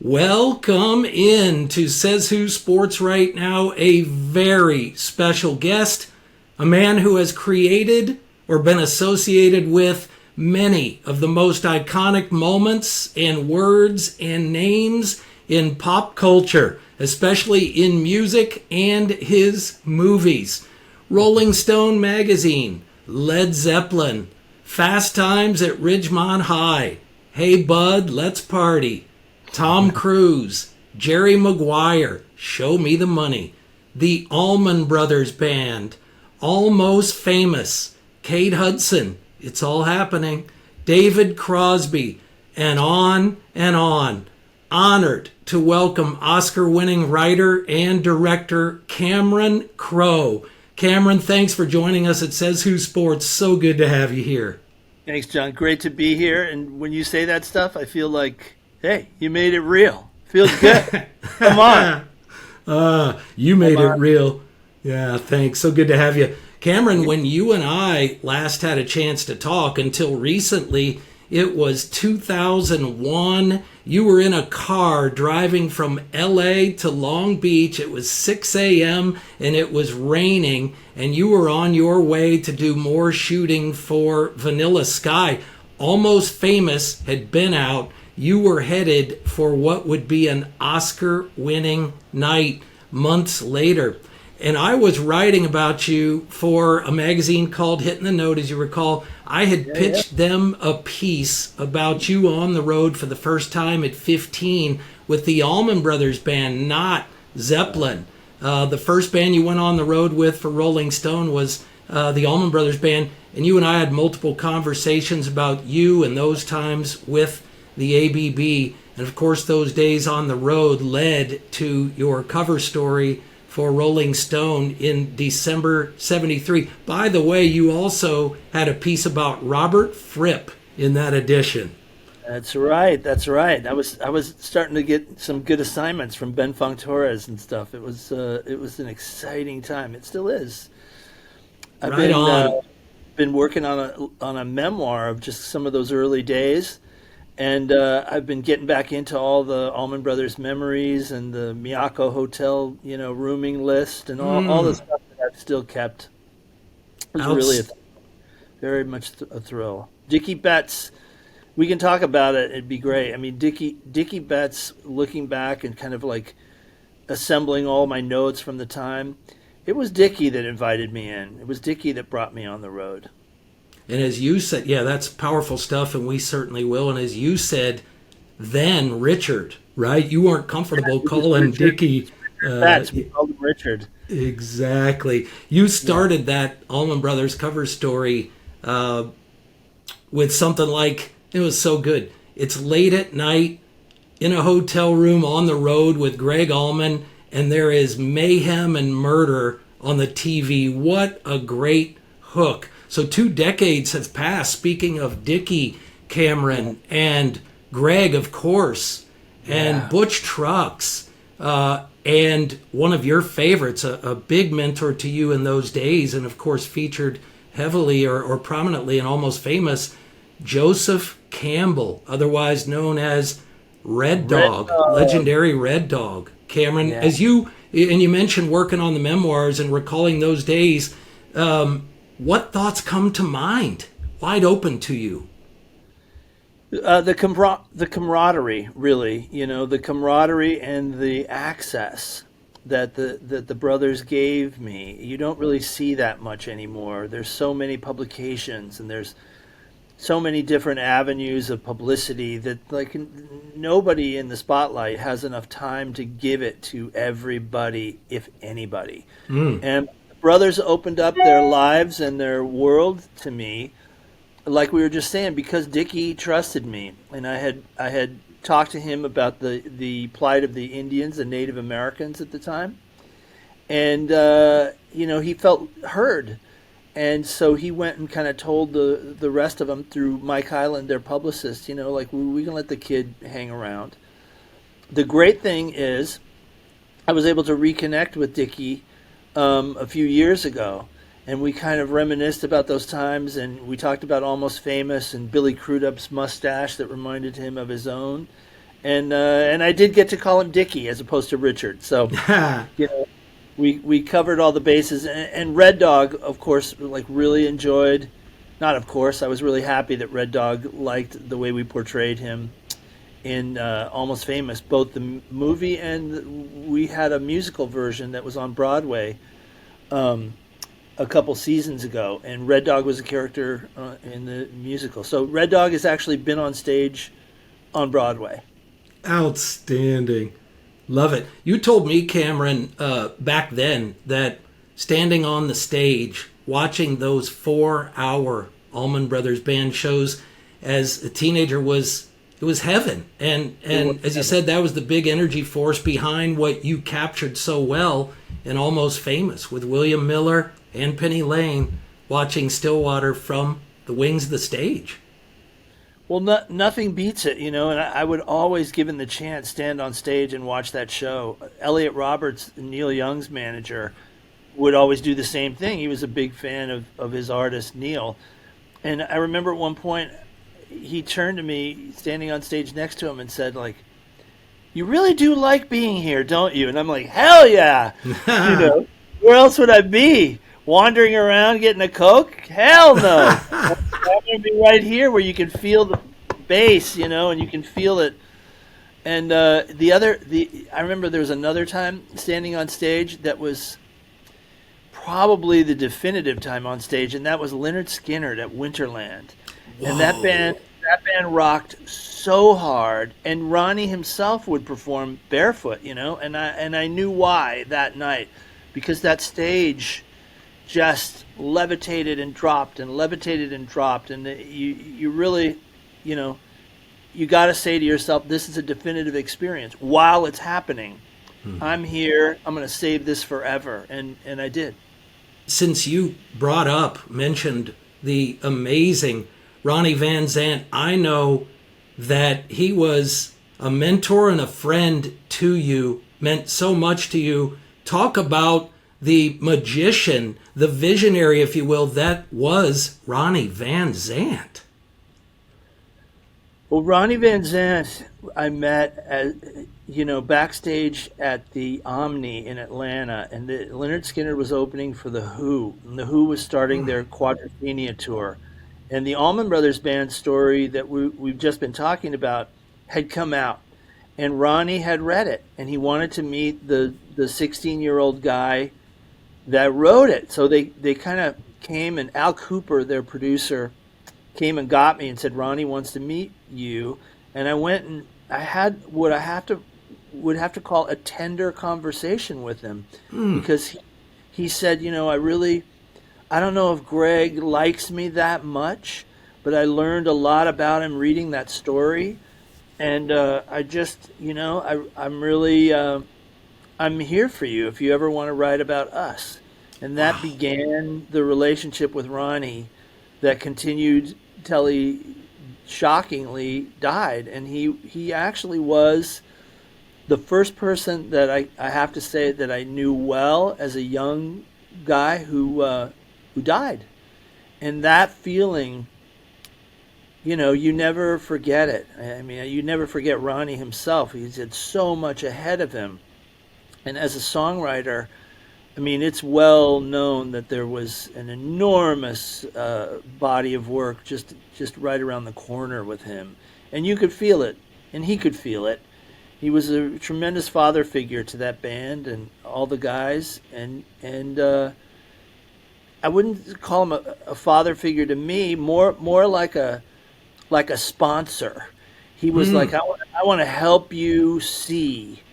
Welcome in to Says Who Sports right now, a very special guest, a man who has created or been associated with many of the most iconic moments and words and names in pop culture, especially in music and his movies. Rolling Stone magazine, Led Zeppelin, Fast Times at Ridgemont High, Hey Bud, Let's Party, Tom Cruise, Jerry Maguire, Show Me the Money, the Allman Brothers Band, Almost Famous, Kate Hudson, It's All Happening, David Crosby, and on and on. Honored to welcome Oscar-winning writer and director Cameron Crowe. Cameron, thanks for joining us at Says Who Sports. So good to have you here. Thanks, John. Great to be here. And when you say that stuff, I feel like, hey, you made it real. Feels good. Come on. You made it real. Yeah, thanks. So good to have you. Cameron, when you and I last had a chance to talk, until recently, it was 2001. You were in a car driving from LA to Long Beach. It was 6 a.m. and it was raining, and you were on your way to do more shooting for Vanilla Sky. Almost Famous had been out. You were headed for what would be an Oscar-winning night months later. And I was writing about you for a magazine called Hitting the Note, as you recall. I had pitched them a piece about you on the road for the first time at 15 with the Allman Brothers Band, not Zeppelin. The first band you went on the road with for Rolling Stone was the Allman Brothers Band, and you and I had multiple conversations about you and those times with the ABB. And of course, those days on the road led to your cover story for Rolling Stone in December 73. By the way, you also had a piece about Robert Fripp in that edition. That's right. I was starting to get some good assignments from Ben Funk Torres and stuff. It was an exciting time. It still is. I've been working on a memoir of just some of those early days. And I've been getting back into all the Allman Brothers memories and the Miyako Hotel, rooming list and all the stuff that I've still kept. It was really very much a thrill. Dickie Betts, we can talk about it. It'd be great. I mean, Dickie Betts, looking back and kind of like assembling all my notes from the time, it was Dickie that invited me in. It was Dickie that brought me on the road. And as you said, yeah, that's powerful stuff, and we certainly will. And as you said, then Richard, right? You weren't comfortable calling Dickie. We called him Richard. Exactly. You started that Allman Brothers cover story with something like, it was so good. It's late at night in a hotel room on the road with Greg Allman, and there is mayhem and murder on the TV. What a great hook. So 2 decades have passed, speaking of Dickie, Cameron, and Greg, of course, and Butch Trucks, and one of your favorites, a big mentor to you in those days, and of course featured heavily or prominently and Almost Famous, Joseph Campbell, otherwise known as Red Dog, legendary Red Dog. Cameron, as you mentioned working on the memoirs and recalling those days, what thoughts come to mind, wide open to you? The camaraderie, really, the camaraderie and the access that the brothers gave me. You don't really see that much anymore. There's so many publications and there's so many different avenues of publicity that like nobody in the spotlight has enough time to give it to everybody, if anybody. And brothers opened up their lives and their world to me, like we were just saying, because Dickie trusted me, and I had talked to him about the plight of the Indians and Native Americans at the time, and he felt heard, and so he went and kind of told the rest of them through Mike Hyland, their publicist, like we can let the kid hang around. The great thing is, I was able to reconnect with Dickie a few years ago, and we kind of reminisced about those times, and we talked about Almost Famous and Billy Crudup's mustache that reminded him of his own, and I did get to call him Dickie as opposed to Richard. So you know, we covered all the bases, and Red Dog, of course, like really enjoyed. Not of course, I was really happy that Red Dog liked the way we portrayed him in Almost Famous, both the movie and we had a musical version that was on Broadway a couple seasons ago, and Red Dog was a character in the musical. So Red Dog has actually been on stage on Broadway. Outstanding. Love it. You told me, Cameron, back then that standing on the stage, watching those 4-hour Allman Brothers Band shows as a teenager was heaven. And as you said, that was the big energy force behind what you captured so well in Almost Famous with William Miller and Penny Lane watching Stillwater from the wings of the stage. Well, nothing beats it, you know, and I would always, given the chance, stand on stage and watch that show. Elliot Roberts, Neil Young's manager, would always do the same thing. He was a big fan of his artist, Neil. And I remember at one point, he turned to me, standing on stage next to him, and said, like, "You really do like being here, don't you?" And I'm like, "Hell yeah!" You know, where else would I be? Wandering around getting a Coke? Hell no! I'm going to be right here where you can feel the bass, you know, and you can feel it. And I remember there was another time standing on stage that was probably the definitive time on stage, and that was Lynyrd Skynyrd at Winterland. Whoa. And that band rocked so hard, and Ronnie himself would perform barefoot, you know, and I knew why that night, because that stage just levitated and dropped and levitated and dropped, and you really, you know, you got to say to yourself, this is a definitive experience while it's happening. I'm here, I'm going to save this forever, and I did. Since you mentioned the amazing Ronnie Van Zant, I know that he was a mentor and a friend to you, meant so much to you. Talk about the magician, the visionary, if you will, that was Ronnie Van Zant. Well, Ronnie Van Zant, I met backstage at the Omni in Atlanta, and Lynyrd Skynyrd was opening for The Who, and The Who was starting their Quadrophenia tour. And the Allman Brothers Band story that we've just been talking about had come out, and Ronnie had read it, and he wanted to meet the 16-year-old guy that wrote it. So they kind of came, and Al Cooper, their producer, came and got me and said, "Ronnie wants to meet you." And I went and I had what I would have to call a tender conversation with him, because he said, you know, I don't know if Greg likes me that much, but I learned a lot about him reading that story, and I just, you know, I'm really I'm here for you if you ever want to write about us. And that began the relationship with Ronnie that continued till he shockingly died. And he actually was the first person that I have to say that I knew well as a young guy who died. And that feeling, you know, you never forget it. I mean, you never forget Ronnie himself. He's had so much ahead of him. And as a songwriter, I mean, it's well known that there was an enormous body of work just right around the corner with him. And you could feel it, and he could feel it. He was a tremendous father figure to that band and all the guys. And I wouldn't call him a father figure to me, more like a sponsor. He was like, I want to help you see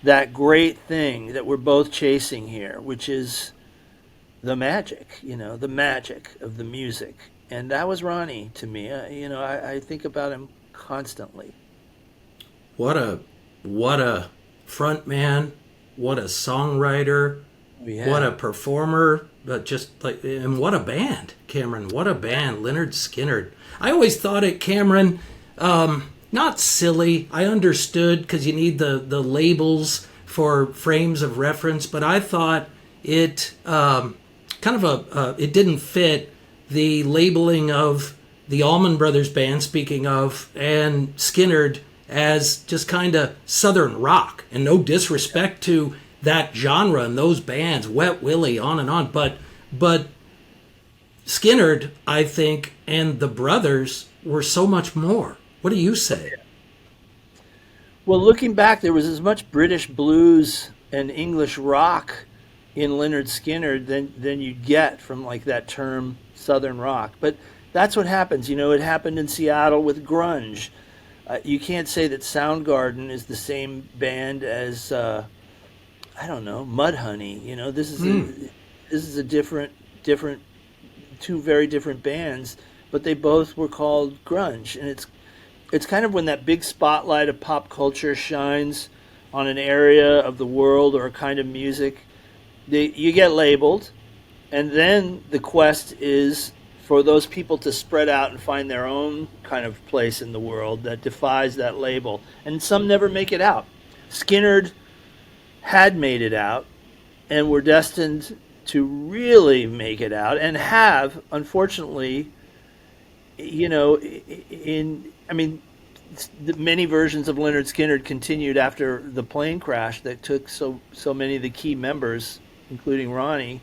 that great thing that we're both chasing here, which is the magic, you know, the magic of the music. And that was Ronnie to me. You know, I think about him constantly. What a front man, what a songwriter, what a performer, but just like, and what a band, Cameron, what a band, Lynyrd Skynyrd. I always thought it, Cameron, not silly. I understood because you need the labels for frames of reference, but I thought it it didn't fit the labeling of the Allman Brothers Band, speaking of, and Skynyrd as just kind of Southern rock. And no disrespect to that genre and those bands, Wet Willie, on and on. But Skynyrd, I think, and the Brothers were so much more. What do you say? Well, looking back, there was as much British blues and English rock in Lynyrd Skynyrd than you'd get from like that term Southern rock. But that's what happens. You know, it happened in Seattle with grunge. You can't say that Soundgarden is the same band as I don't know, Mudhoney. You know, this is a different two very different bands, but they both were called grunge. And it's kind of when that big spotlight of pop culture shines on an area of the world or a kind of music, you get labeled, and then the quest is for those people to spread out and find their own kind of place in the world that defies that label. And some never make it out. Skynyrd had made it out and were destined to really make it out, and have, unfortunately, you know, many versions of Lynyrd Skynyrd continued after the plane crash that took so many of the key members, including Ronnie.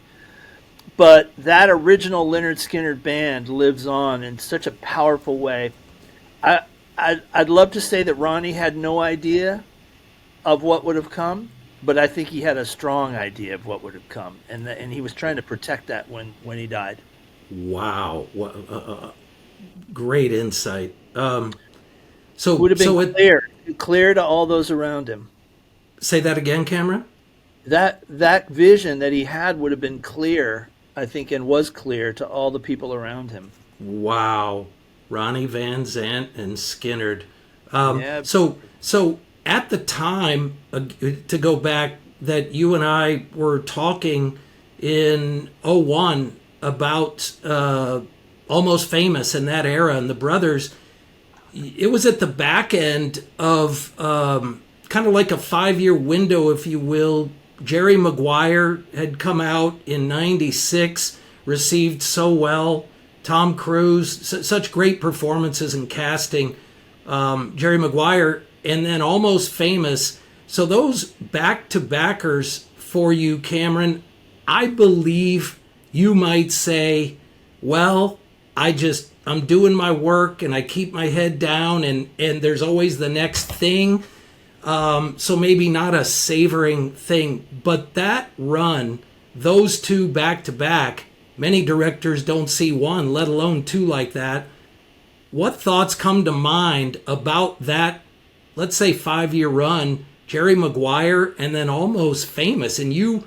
But that original Lynyrd Skynyrd band lives on in such a powerful way. I'd love to say that Ronnie had no idea of what would have come, but I think he had a strong idea of what would have come, and he was trying to protect that when he died. Wow, great insight. So it would have been clear to all those around him. Say that again, Cameron. That vision that he had would have been clear, I think, and was clear to all the people around him. Wow, Ronnie Van Zant and Skynyrd. Yeah. So at the time, to go back, that you and I were talking in '01 about Almost Famous in that era and the Brothers, it was at the back end of kind of like a 5-year window, if you will. Jerry Maguire had come out in '96, received so well. Tom Cruise, such great performances and casting. Jerry Maguire, and then Almost Famous. So those back-to-backers for you, Cameron, I believe you might say, well, I'm doing my work and I keep my head down, and there's always the next thing. So maybe not a savoring thing, but that run, those two back-to-back, many directors don't see one, let alone two like that. What thoughts come to mind about that, let's say 5-year run, Jerry Maguire and then Almost Famous, and you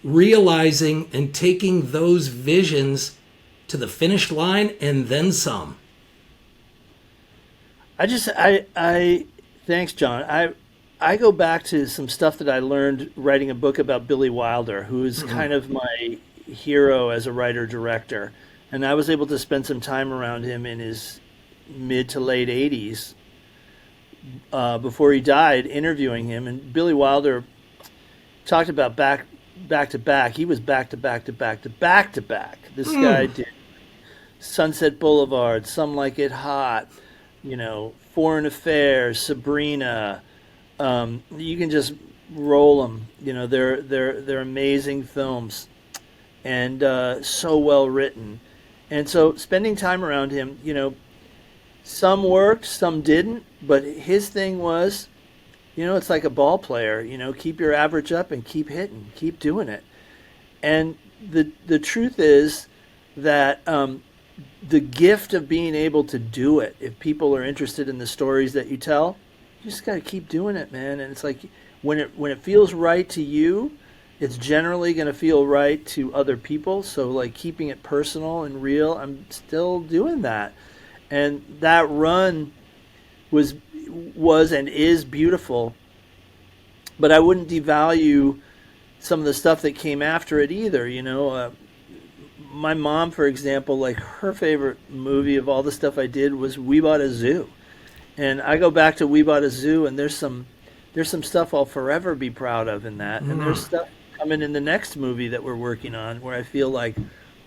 realizing and taking those visions to the finish line and then some? Thanks, John. I go back to some stuff that I learned writing a book about Billy Wilder, who is kind of my hero as a writer-director. And I was able to spend some time around him in his mid to late 80s before he died, interviewing him. And Billy Wilder talked about back to back. He was back to back to back to back to back. This guy did Sunset Boulevard, Some Like It Hot, Foreign Affairs, Sabrina. You can just roll them. They're amazing films, and so well written. And so spending time around him, some worked, some didn't. But his thing was, it's like a ball player. Keep your average up and keep hitting, keep doing it. And the truth is that the gift of being able to do it, if people are interested in the stories that you tell, you just got to keep doing it, man. And it's like when it feels right to you, it's generally going to feel right to other people. So like keeping it personal and real, I'm still doing that. And that run was and is beautiful, but I wouldn't devalue some of the stuff that came after it either. My mom, for example, like her favorite movie of all the stuff I did was We Bought a Zoo. And I go back to We Bought a Zoo, and there's some stuff I'll forever be proud of in that. And there's stuff coming in the next movie that we're working on where I feel like,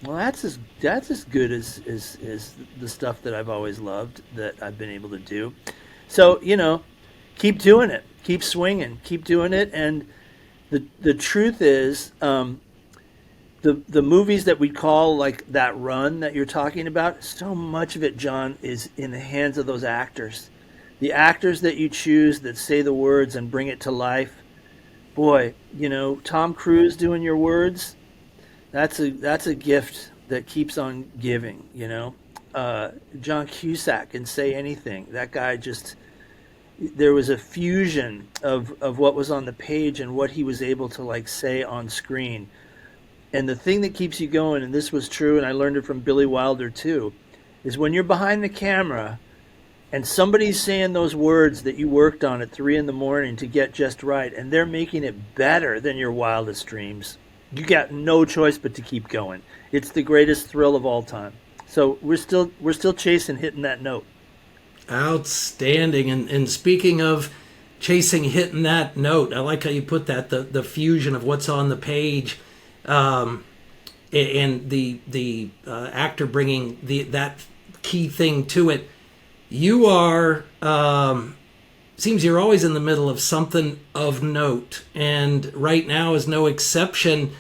well, that's as good as the stuff that I've always loved that I've been able to do. So, keep doing it, keep swinging, keep doing it. And the truth is, the movies that we call like that run that you're talking about, so much of it, John, is in the hands of those actors. The actors that you choose that say the words and bring it to life. Boy, Tom Cruise doing your words, that's a gift that keeps on giving, John Cusack and Say Anything. That guy there was a fusion of what was on the page and what he was able to like say on screen. And the thing that keeps you going, and this was true, and I learned it from Billy Wilder too, is when you're behind the camera and somebody's saying those words that you worked on at 3 a.m. to get just right, and they're making it better than your wildest dreams, you got no choice but to keep going. It's the greatest thrill of all time. So we're still chasing hitting that note. Outstanding. And speaking of chasing hitting that note, I like how you put that, the fusion of what's on the page, and the actor bringing that key thing to it. You are, seems you're always in the middle of something of note, and right now is no exception.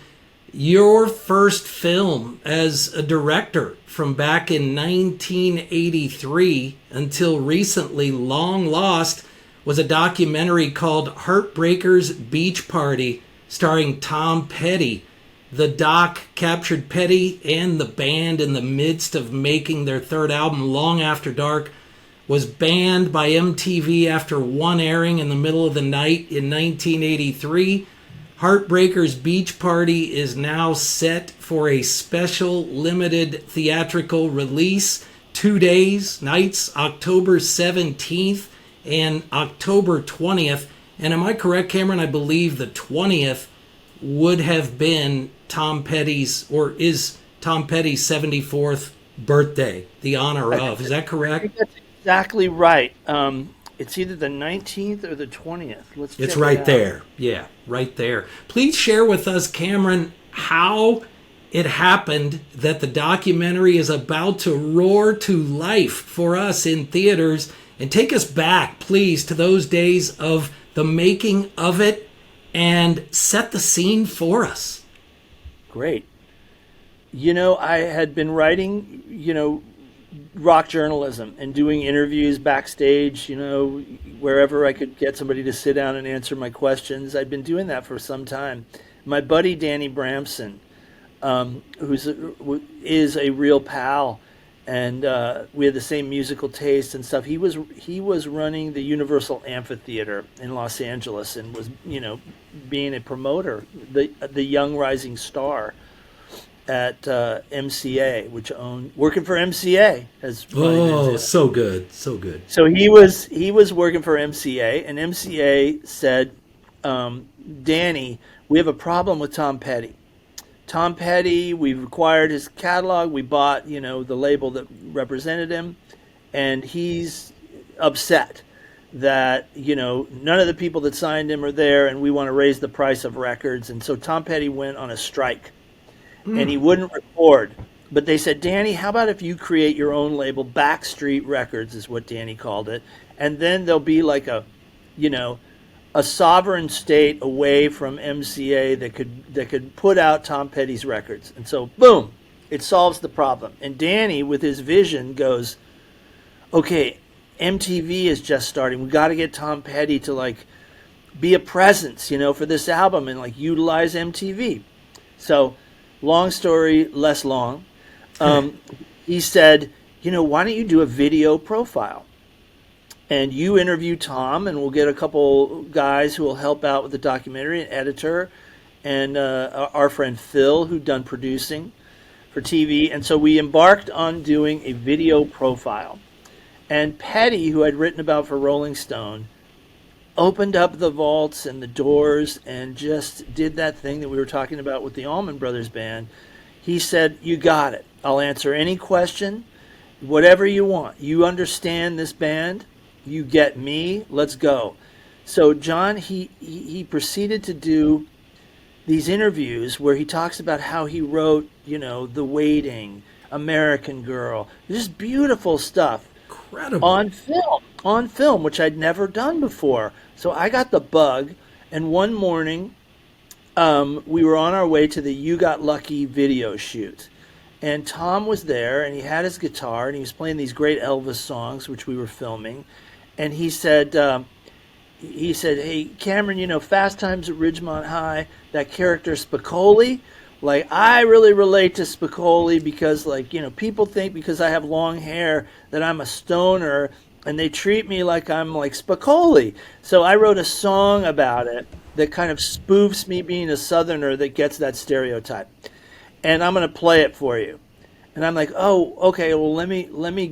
Your first film as a director from back in 1983 until recently long lost was a documentary called Heartbreakers Beach Party, starring Tom Petty. The doc captured Petty and the band in the midst of making their third album, Long After Dark, was banned by MTV after one airing in the middle of the night in 1983. Heartbreakers Beach Party is now set for a special limited theatrical release, 2 days, nights, October 17th and October 20th. And am I correct, Cameron? I believe the 20th would have been Tom Petty's, or is Tom Petty's 74th birthday, the honor of. Is that correct? I think that's exactly right. It's either the 19th or the 20th. Let's check It's right it out. there. Yeah, right there. Please share with us, Cameron, how it happened that the documentary is about to roar to life for us in theaters, and take us back, please, to those days of the making of it and set the scene for us. Great. I had been writing, rock journalism and doing interviews backstage, wherever I could get somebody to sit down and answer my questions. I'd been doing that for some time. My buddy Danny Bramson, is a real pal, and we had the same musical taste and stuff. He was running the Universal Amphitheater in Los Angeles and was, being a promoter, the young rising star at MCA, which working for MCA has. Oh, so good, so good. So he was working for MCA, and MCA said, Danny, we have a problem with Tom Petty. Tom Petty, we've acquired his catalog, we bought, the label that represented him, and he's upset that, none of the people that signed him are there, and we want to raise the price of records. And so Tom Petty went on a strike, and he wouldn't record. But they said, Danny, how about if you create your own label? Backstreet Records is what Danny called it. And then there'll be like a sovereign state away from MCA that could put out Tom Petty's records. And so, boom, it solves the problem. And Danny, with his vision, goes, okay, MTV is just starting. We got to get Tom Petty to be a presence, for this album and utilize MTV. So, long story, less long. He said, why don't you do a video profile? And you interview Tom, and we'll get a couple guys who will help out with the documentary, an editor, and our friend Phil, who'd done producing for TV. And so we embarked on doing a video profile. And Petty, who I'd written about for Rolling Stone, opened up the vaults and the doors and just did that thing that we were talking about with the Allman Brothers Band. He said, you got it. I'll answer any question, whatever you want. You understand this band. You get me. Let's go. So John, he proceeded to do these interviews where he talks about how he wrote, The Waiting, American Girl, just beautiful stuff. Incredible. On film. on film, which I'd never done before. So I got the bug, and one morning we were on our way to the You Got Lucky video shoot. And Tom was there, and he had his guitar, and he was playing these great Elvis songs, which we were filming. And he said, "Hey, Cameron, Fast Times at Ridgemont High, that character Spicoli, like, I really relate to Spicoli because, like, people think because I have long hair that I'm a stoner, and they treat me like I'm like Spicoli. So I wrote a song about it that kind of spoofs me being a Southerner that gets that stereotype. And I'm going to play it for you." And I'm like, "Oh, okay. Well, let me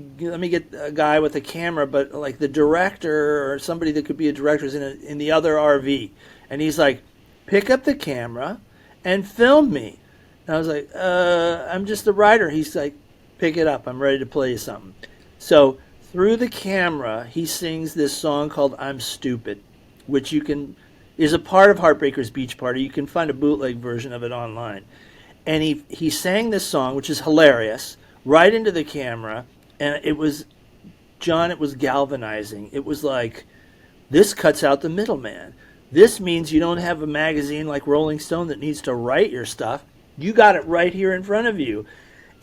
get a guy with a camera, but like the director or somebody that could be a director is in the other RV." And he's like, "Pick up the camera and film me." And I was like, "I'm just a writer." He's like, "Pick it up. I'm ready to play you something." So through the camera, he sings this song called "I'm Stupid," which is a part of Heartbreakers Beach Party. You can find a bootleg version of it online. And he sang this song, which is hilarious, right into the camera. And it was galvanizing. It was like, this cuts out the middleman. This means you don't have a magazine like Rolling Stone that needs to write your stuff. You got it right here in front of you.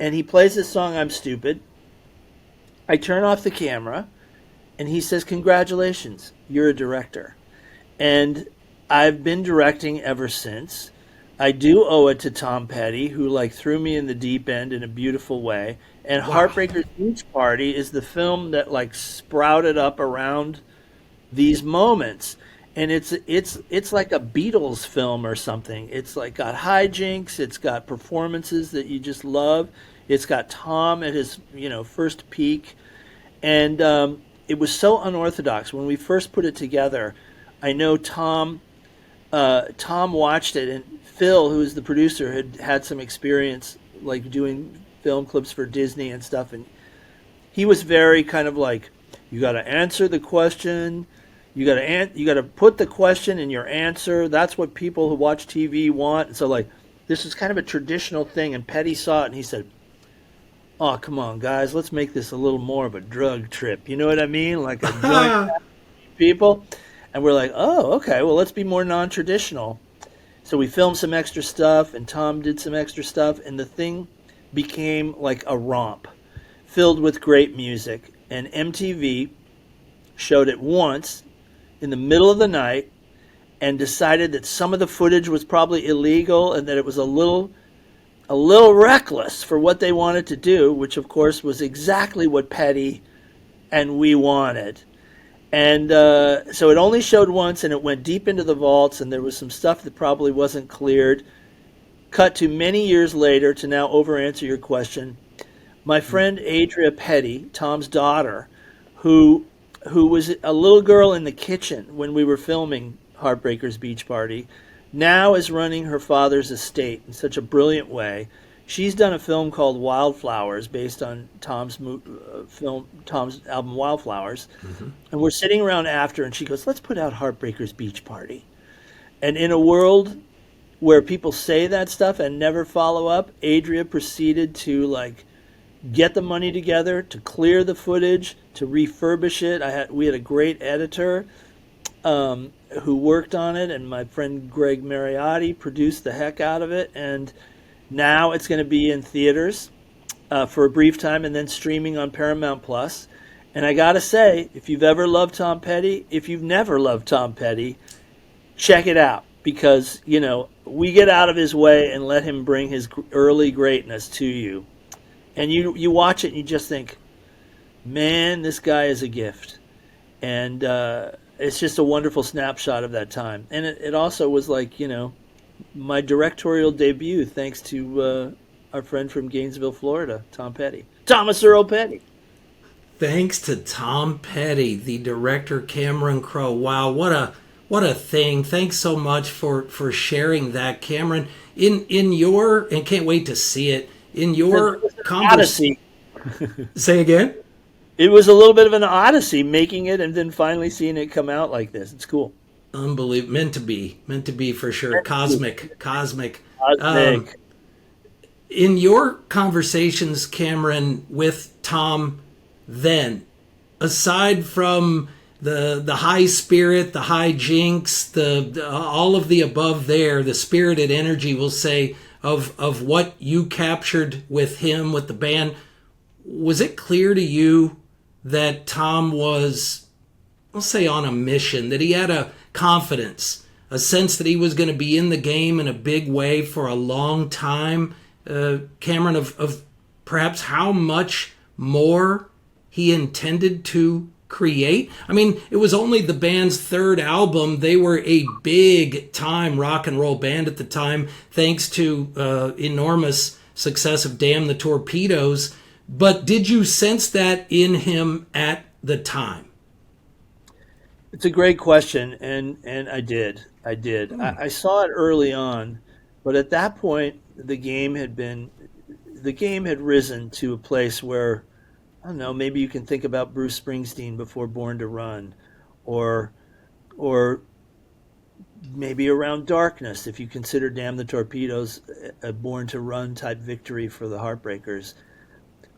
And he plays this song, "I'm Stupid." I turn off the camera, and he says, "Congratulations, you're a director." And I've been directing ever since. I do owe it to Tom Petty, who like threw me in the deep end in a beautiful way. And Wow. Heartbreakers Beach Party is the film that like sprouted up around these moments. And it's like a Beatles film or something. It's like got hijinks, it's got performances that you just love. It's got Tom at his first peak, and it was so unorthodox when we first put it together. I know Tom watched it, and Phil, who was the producer, had some experience like doing film clips for Disney and stuff, and he was very kind of like, "You got to answer the question. You got to put the question in your answer. That's what people who watch TV want." And so like this is kind of a traditional thing, and Petty saw it and he said, "Oh, come on, guys, let's make this a little more of a drug trip." You know what I mean? Like a joint people. And we're like, "Oh, okay, well, let's be more non-traditional." So we filmed some extra stuff, and Tom did some extra stuff, and the thing became like a romp filled with great music. And MTV showed it once in the middle of the night and decided that some of the footage was probably illegal and that it was a little reckless for what they wanted to do, which of course was exactly what Petty and we wanted. And so it only showed once, and it went deep into the vaults, and there was some stuff that probably wasn't cleared. Cut to many years later, to now over-answer your question. My friend Adria Petty, Tom's daughter, who was a little girl in the kitchen when we were filming Heartbreakers Beach Party, now is running her father's estate in such a brilliant way. She's done a film called Wildflowers based on Tom's album Wildflowers. Mm-hmm. And we're sitting around after, and she goes, "Let's put out Heartbreakers Beach Party." And in a world where people say that stuff and never follow up, Adria proceeded to like get the money together, to clear the footage, to refurbish it. We had a great editor who worked on it, and my friend Greg Mariotti produced the heck out of it. And now it's going to be in theaters for a brief time, and then streaming on Paramount Plus. And I got to say, if you've ever loved Tom Petty, if you've never loved Tom Petty, check it out, because we get out of his way and let him bring his early greatness to you. And you watch it and you just think, man, this guy is a gift. And it's just a wonderful snapshot of that time. And it also was like, my directorial debut, thanks to our friend from Gainesville, Florida, Tom Petty. Thomas Earl Petty. Thanks to Tom Petty, the director Cameron Crowe. Wow, what a thing. Thanks so much for sharing that, Cameron. In your, and can't wait to see it, in your odyssey. Say again? It was a little bit of an odyssey making it and then finally seeing it come out like this. It's cool. Unbelievable. Meant to be for sure. Cosmic. In your conversations, Cameron, with Tom then, aside from the high spirit, the hijinks, the all of the above there, the spirited energy, we'll say, of what you captured with him, with the band, was it clear to you that Tom was, I'll say, on a mission, that he had a confidence, a sense that he was going to be in the game in a big way for a long time? Cameron, of perhaps how much more he intended to create? I mean, it was only the band's third album. They were a big time rock and roll band at the time, thanks to enormous success of Damn the Torpedoes. But did you sense that in him at the time? It's a great question, and I did. I saw it early on, but at that point, the game had risen to a place where, I don't know, maybe you can think about Bruce Springsteen before Born to Run, or maybe around Darkness, if you consider Damn the Torpedoes a Born to Run type victory for the Heartbreakers.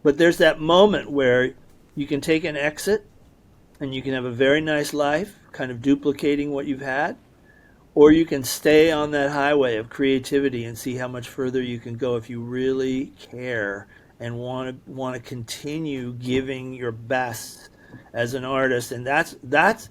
But there's that moment where you can take an exit and you can have a very nice life, kind of duplicating what you've had, or you can stay on that highway of creativity and see how much further you can go if you really care and want to continue giving your best as an artist. And that's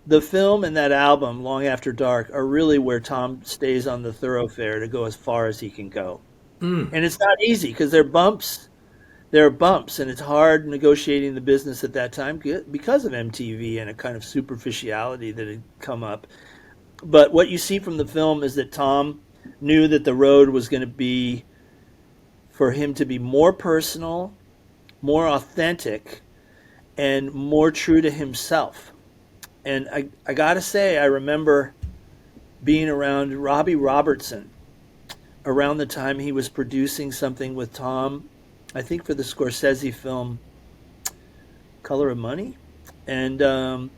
the film and that album, Long After Dark, are really where Tom stays on the thoroughfare to go as far as he can go. And it's not easy because there are bumps, and it's hard negotiating the business at that time because of MTV and a kind of superficiality that had come up. But what you see from the film is that Tom knew that the road was going to be for him to be more personal, more authentic, and more true to himself. And I got to say, I remember being around Robbie Robertson around the time he was producing something with Tom, I think for the Scorsese film Color of Money. And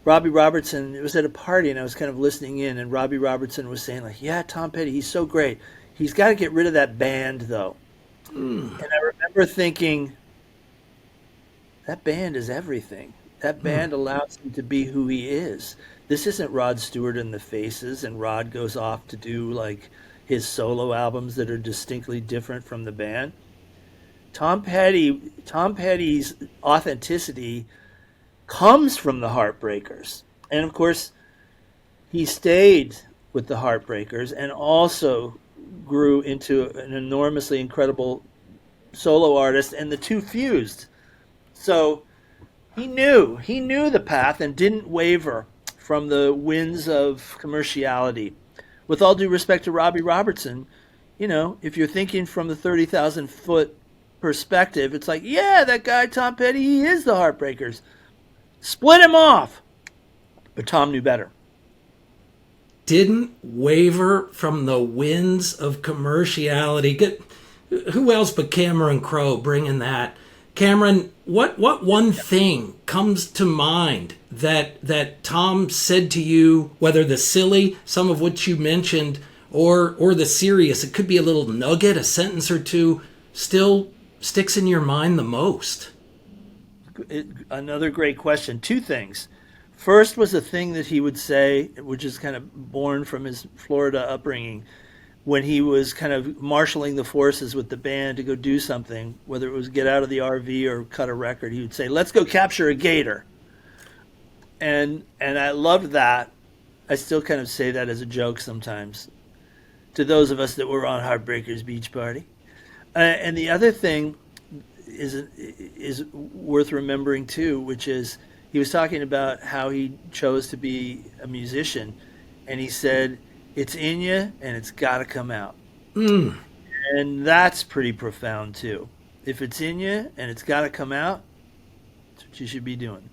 Robbie Robertson, it was at a party, and I was kind of listening in, and Robbie Robertson was saying, like, yeah, Tom Petty, he's so great. He's got to get rid of that band, though. And I remember thinking, that band is everything. That band allows him to be who he is. This isn't Rod Stewart and the Faces, and Rod goes off to do, like, his solo albums that are distinctly different from the band. Tom Petty's authenticity comes from the Heartbreakers. And of course, he stayed with the Heartbreakers and also grew into an enormously incredible solo artist, and the two fused. So he knew the path and didn't waver from the winds of commerciality. With all due respect to Robbie Robertson, you know, if you're thinking from the 30,000 foot perspective, it's like, yeah, that guy Tom Petty, he is the Heartbreakers. Split him off. But Tom knew better. Didn't waver from the winds of commerciality. Who else but Cameron Crowe bringing that? Cameron, what one thing comes to mind that Tom said to you, whether the silly, some of which you mentioned, or the serious? It could be a little nugget, a sentence or two, still sticks in your mind the most. Another great question. Two things. First was a thing that he would say, which is kind of born from his Florida upbringing, when he was kind of marshaling the forces with the band to go do something, whether it was get out of the RV or cut a record, he would say, let's go capture a gator. And I loved that. I still kind of say that as a joke sometimes to those of us that were on Heartbreakers Beach Party. And the other thing is worth remembering too, which is he was talking about how he chose to be a musician, and he said, it's in you and it's got to come out. And that's pretty profound too. If it's in you and it's got to come out, that's what you should be doing.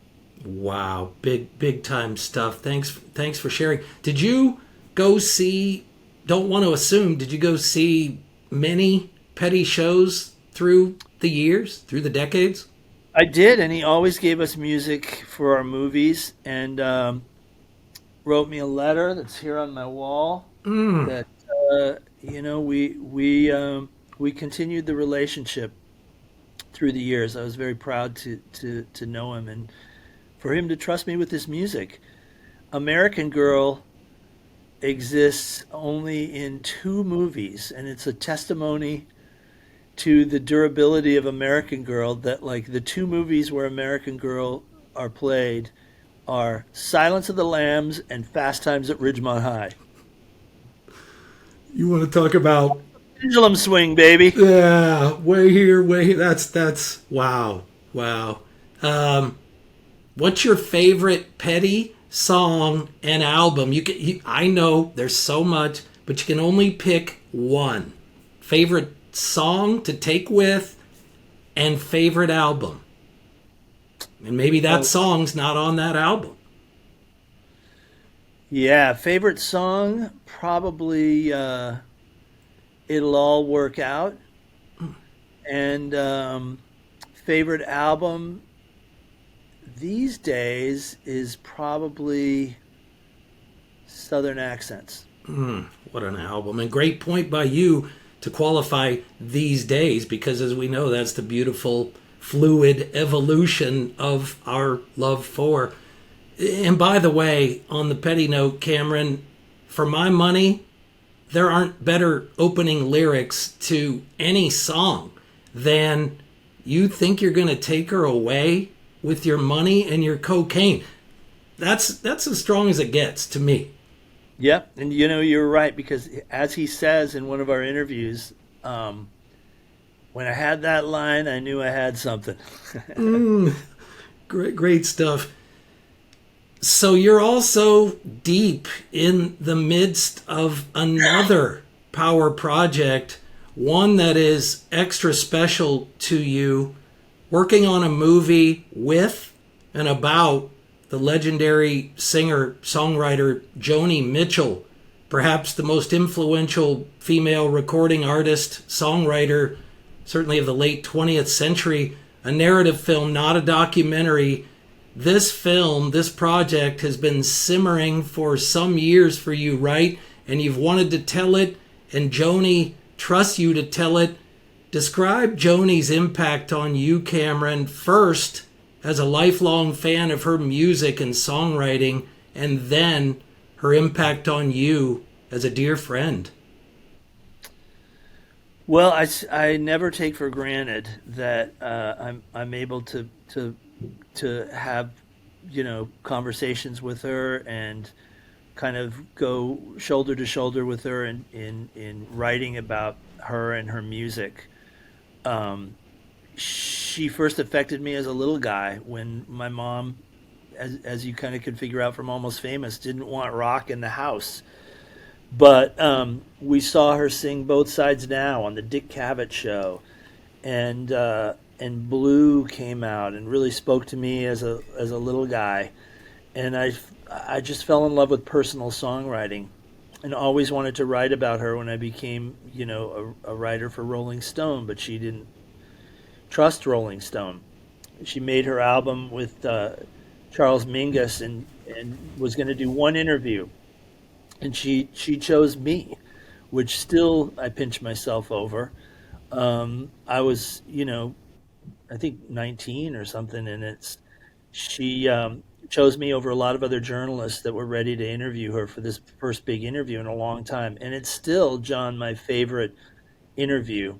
Wow, big time stuff. Thanks for sharing. Did you go see, don't want to assume, did you go see many Petty shows through the years, through the decades? I did, and he always gave us music for our movies, and wrote me a letter that's here on my wall. That we continued the relationship through the years. I was very proud to know him and for him to trust me with his music. American Girl exists only in two movies, and it's a testimony to the durability of American Girl that like the two movies where American Girl are played are Silence of the Lambs and Fast Times at Ridgemont High. You want to talk about Pendulum swing, baby. yeah, way here, way here. That's wow, wow. What's your favorite Petty song and album? I know there's so much, but you can only pick one. Favorite song to take with, and favorite album. And maybe that song's not on that album. Yeah, favorite song probably "It'll All Work Out," and favorite album these days is probably Southern Accents. What an album. And great point by you to qualify these days, because as we know, that's the beautiful fluid evolution of our love for. And by the way, on the Petty note, Cameron, for my money, there aren't better opening lyrics to any song than "You think you're going to take her away with your money and your cocaine." That's as strong as it gets to me. Yep, and you know you're right because as he says in one of our interviews, when I had that line, I knew I had something. Great stuff. So you're also deep in the midst of another power project, one that is extra special to you, working on a movie with and about the legendary singer-songwriter Joni Mitchell, perhaps the most influential female recording artist, songwriter, certainly of the late 20th century, a narrative film, not a documentary. This film, this project has been simmering for some years for you, right? And you've wanted to tell it, and Joni trusts you to tell it. Describe Joni's impact on you, Cameron, first as a lifelong fan of her music and songwriting, and then her impact on you as a dear friend. Well, I never take for granted that I'm able to have conversations with her and kind of go shoulder to shoulder with her in writing about her and her music. She first affected me as a little guy when my mom, as you kind of could figure out from Almost Famous, didn't want rock in the house. But we saw her sing Both Sides Now on the Dick Cavett show, and Blue came out and really spoke to me as a little guy, and I just fell in love with personal songwriting, and always wanted to write about her when I became a writer for Rolling Stone, but she didn't trust Rolling Stone. She made her album with Charles Mingus and was going to do one interview. And she chose me, which still I pinch myself over. I was, I think 19 or something, and she chose me over a lot of other journalists that were ready to interview her for this first big interview in a long time. And it's still, John, my favorite interview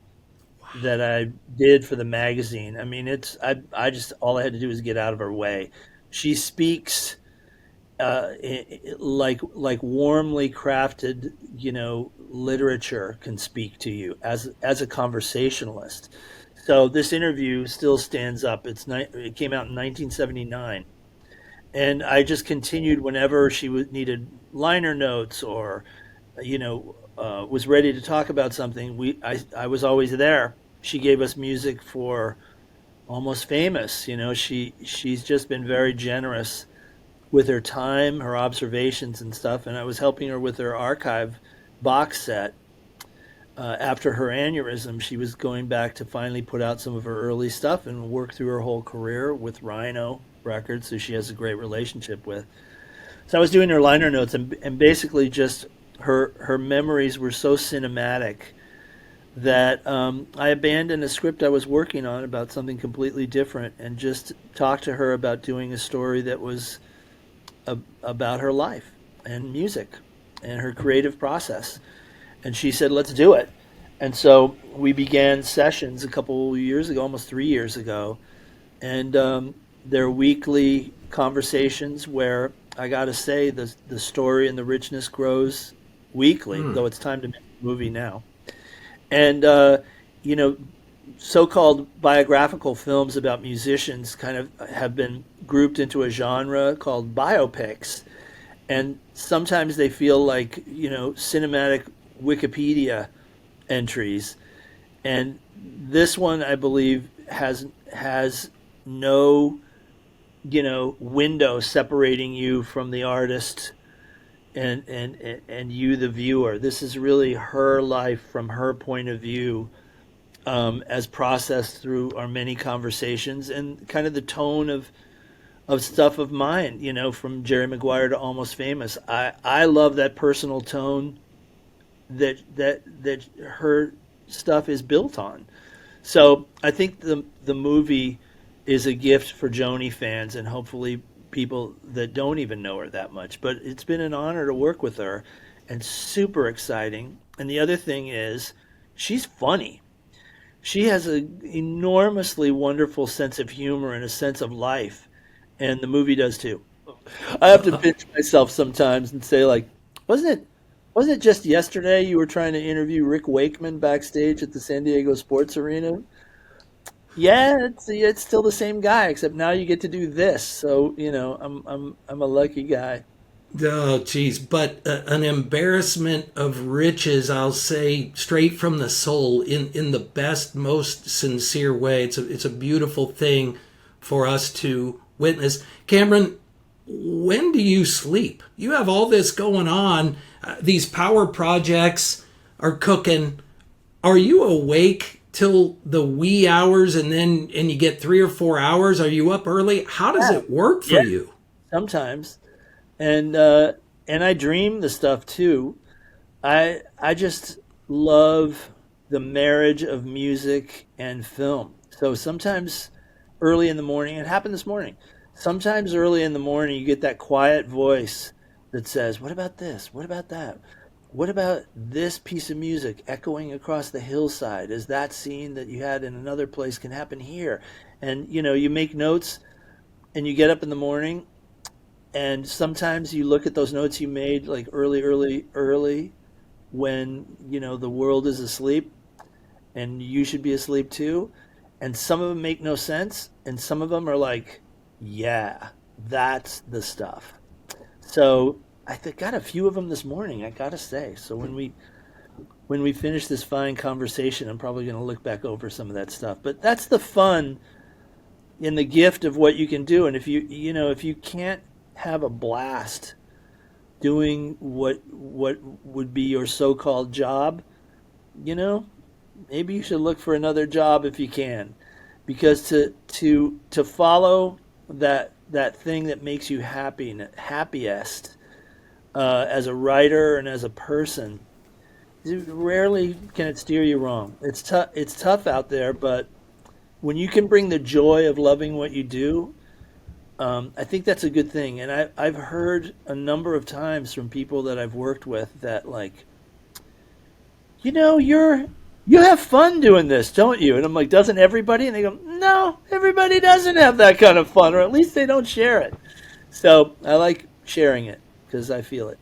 that I did for the magazine. I mean, I just all I had to do was get out of her way. She speaks like warmly crafted, literature can speak to you as a conversationalist. So this interview still stands up. It came out in 1979, and I just continued whenever she needed liner notes or, was ready to talk about something. I was always there. She gave us music for Almost Famous. She's just been very generous with her time, her observations and stuff, and I was helping her with her archive box set. After her aneurysm, she was going back to finally put out some of her early stuff and work through her whole career with Rhino Records, who she has a great relationship with. So I was doing her liner notes, and basically just her memories were so cinematic that I abandoned a script I was working on about something completely different and just talked to her about doing a story that was about her life and music and her creative process. And she said, let's do it. And so we began sessions a couple years ago, almost 3 years ago. And they're weekly conversations where I got to say the story and the richness grows weekly, though it's time to make a movie now. And, you know, so-called biographical films about musicians kind of have been grouped into a genre called biopics. And sometimes they feel like, you know, cinematic Wikipedia entries. And this one, I believe, has no, you know, window separating you from the artist and you, the viewer. This is really her life from her point of view, as processed through our many conversations and kind of the tone of stuff of mine, you know, from Jerry Maguire to Almost Famous. I love that personal tone that her stuff is built on. So I think the movie is a gift for Joni fans and hopefully people that don't even know her that much. But it's been an honor to work with her and super exciting. And the other thing is she's funny. She has an enormously wonderful sense of humor and a sense of life. And the movie does too. I have to pinch myself sometimes and say, like, wasn't it just yesterday you were trying to interview Rick Wakeman backstage at the San Diego Sports Arena? Yeah, it's still the same guy, except now you get to do this. So, you know, I'm a lucky guy. Oh, geez. But an embarrassment of riches, I'll say, straight from the soul, in the best, most sincere way. It's a beautiful thing for us to witness. Cameron, when do you sleep? You have all this going on. These power projects are cooking. Are you awake till the wee hours and you get 3 or 4 hours? Are you up early? How does it work for you? Sometimes. And I dream the stuff too. I just love the marriage of music and film. So sometimes early in the morning, it happened this morning. Sometimes early in the morning you get that quiet voice that says, what about this? What about that? What about this piece of music echoing across the hillside? Is that scene that you had in another place can happen here? And, you know, you make notes and you get up in the morning and sometimes you look at those notes you made like early when, you know, the world is asleep and you should be asleep too. And some of them make no sense. And some of them are like, yeah, that's the stuff. So I got a few of them this morning, I gotta say. So when we finish this fine conversation, I'm probably going to look back over some of that stuff. But that's the fun and the gift of what you can do. And if you can't have a blast doing what would be your so-called job, you know, maybe you should look for another job if you can, because to follow that thing that makes you happiest. As a writer and as a person, rarely can it steer you wrong. It's tough out there, but when you can bring the joy of loving what you do, I think that's a good thing. And I've heard a number of times from people that I've worked with that, like, you know, you have fun doing this, don't you? And I'm like, doesn't everybody? And they go, no, everybody doesn't have that kind of fun, or at least they don't share it. So I like sharing it, because I feel it.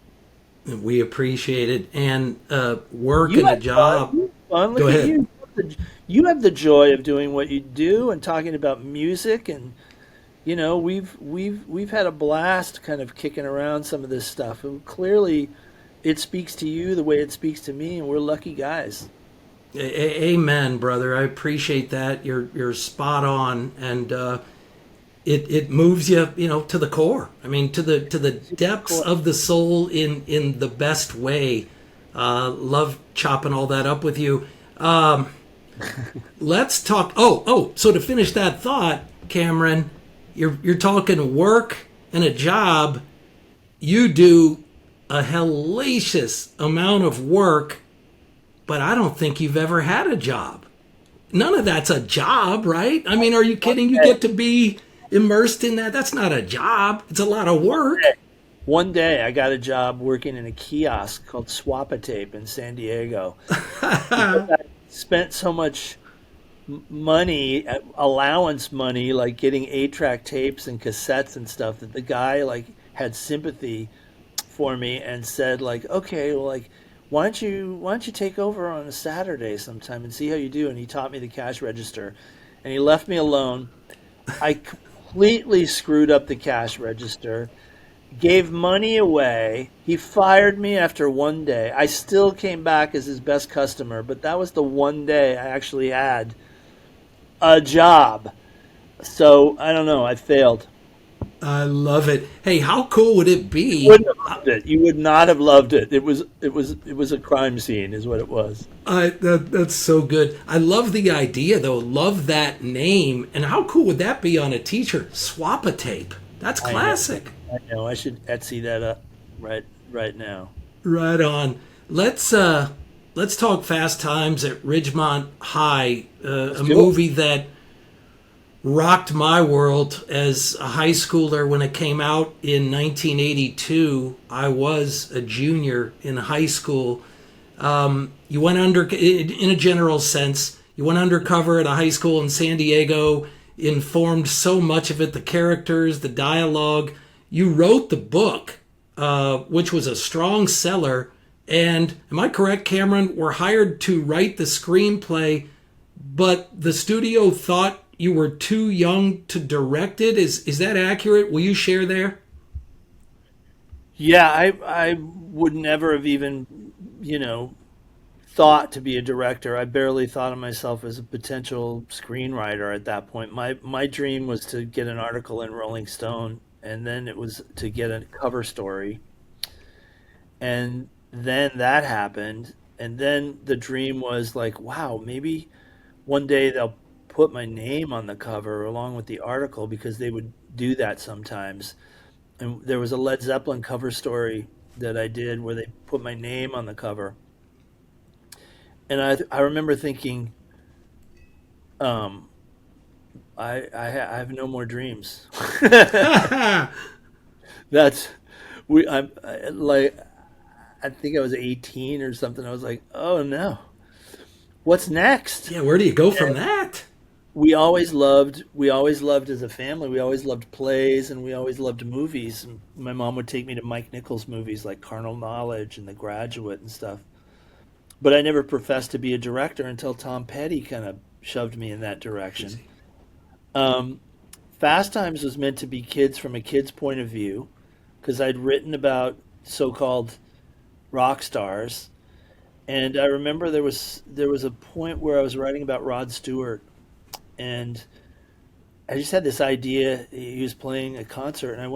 We appreciate it. And work and a job. Fun. Go ahead. You have the joy of doing what you do and talking about music, and you know we've had a blast kind of kicking around some of this stuff. And clearly, it speaks to you the way it speaks to me, and we're lucky guys. Amen, brother. I appreciate that. You're spot on, and it moves you, you know, to the core. I mean, to the depths of the soul in the best way. Love chopping all that up with you. Let's talk. So to finish that thought, Cameron, you're talking work and a job. You do a hellacious amount of work but I don't think you've ever had a job. None of that's a job, right? I mean, are you kidding? You get to be immersed in that. That's not a job. It's a lot of work. One day I got a job working in a kiosk called Swap-A-Tape in San Diego. I spent so much money, allowance money, like getting 8-track tapes and cassettes and stuff, that the guy like had sympathy for me and said like, okay, well, like, why don't you take over on a Saturday sometime and see how you do? And he taught me the cash register, and he left me alone. I completely screwed up the cash register, gave money away. He fired me after one day. I still came back as his best customer, but that was the one day I actually had a job. So I don't know. I failed. I love it. Hey, how cool would it be? You wouldn't have loved it. You would not have loved it. It was a crime scene, is what it was. That's so good. I love the idea, though. Love that name. And how cool would that be on a t-shirt? Swap-A-Tape. That's classic. I know. I should Etsy that up right now. Right on. Let's talk Fast Times at Ridgemont High, a movie that rocked my world as a high schooler when it came out in 1982. I was a junior in high school. You went in a general sense, you went undercover at a high school in San Diego, informed so much of it, the characters, the dialogue. You wrote the book, which was a strong seller. And am I correct, Cameron? Were hired to write the screenplay, but the studio thought you were too young to direct it. Is that accurate? Will you share there? Yeah, I would never have even, thought to be a director. I barely thought of myself as a potential screenwriter at that point. My dream was to get an article in Rolling Stone, and then it was to get a cover story. And then that happened, and then the dream was like, wow, maybe one day they'll put my name on the cover along with the article, because they would do that sometimes. And there was a Led Zeppelin cover story that I did where they put my name on the cover. And I remember thinking, I have no more dreams. That's I think I was 18 or something. I was like, oh no, what's next? Yeah, where do you go from that? We always loved as a family. We always loved plays, and we always loved movies. And my mom would take me to Mike Nichols movies like Carnal Knowledge and The Graduate and stuff. But I never professed to be a director until Tom Petty kind of shoved me in that direction. Fast Times was meant to be kids from a kid's point of view, because I'd written about so-called rock stars. And I remember there was a point where I was writing about Rod Stewart, and I just had this idea. He was playing a concert, and I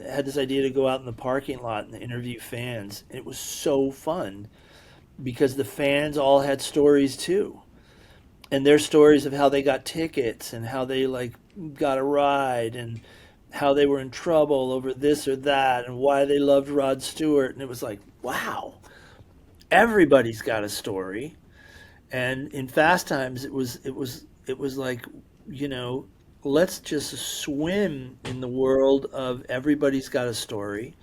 had this idea to go out in the parking lot and interview fans. And it was so fun because the fans all had stories too, and their stories of how they got tickets and how they got a ride and how they were in trouble over this or that and why they loved Rod Stewart. And it was like, wow, everybody's got a story. And in Fast Times, it was like, let's just swim in the world of everybody's got a story.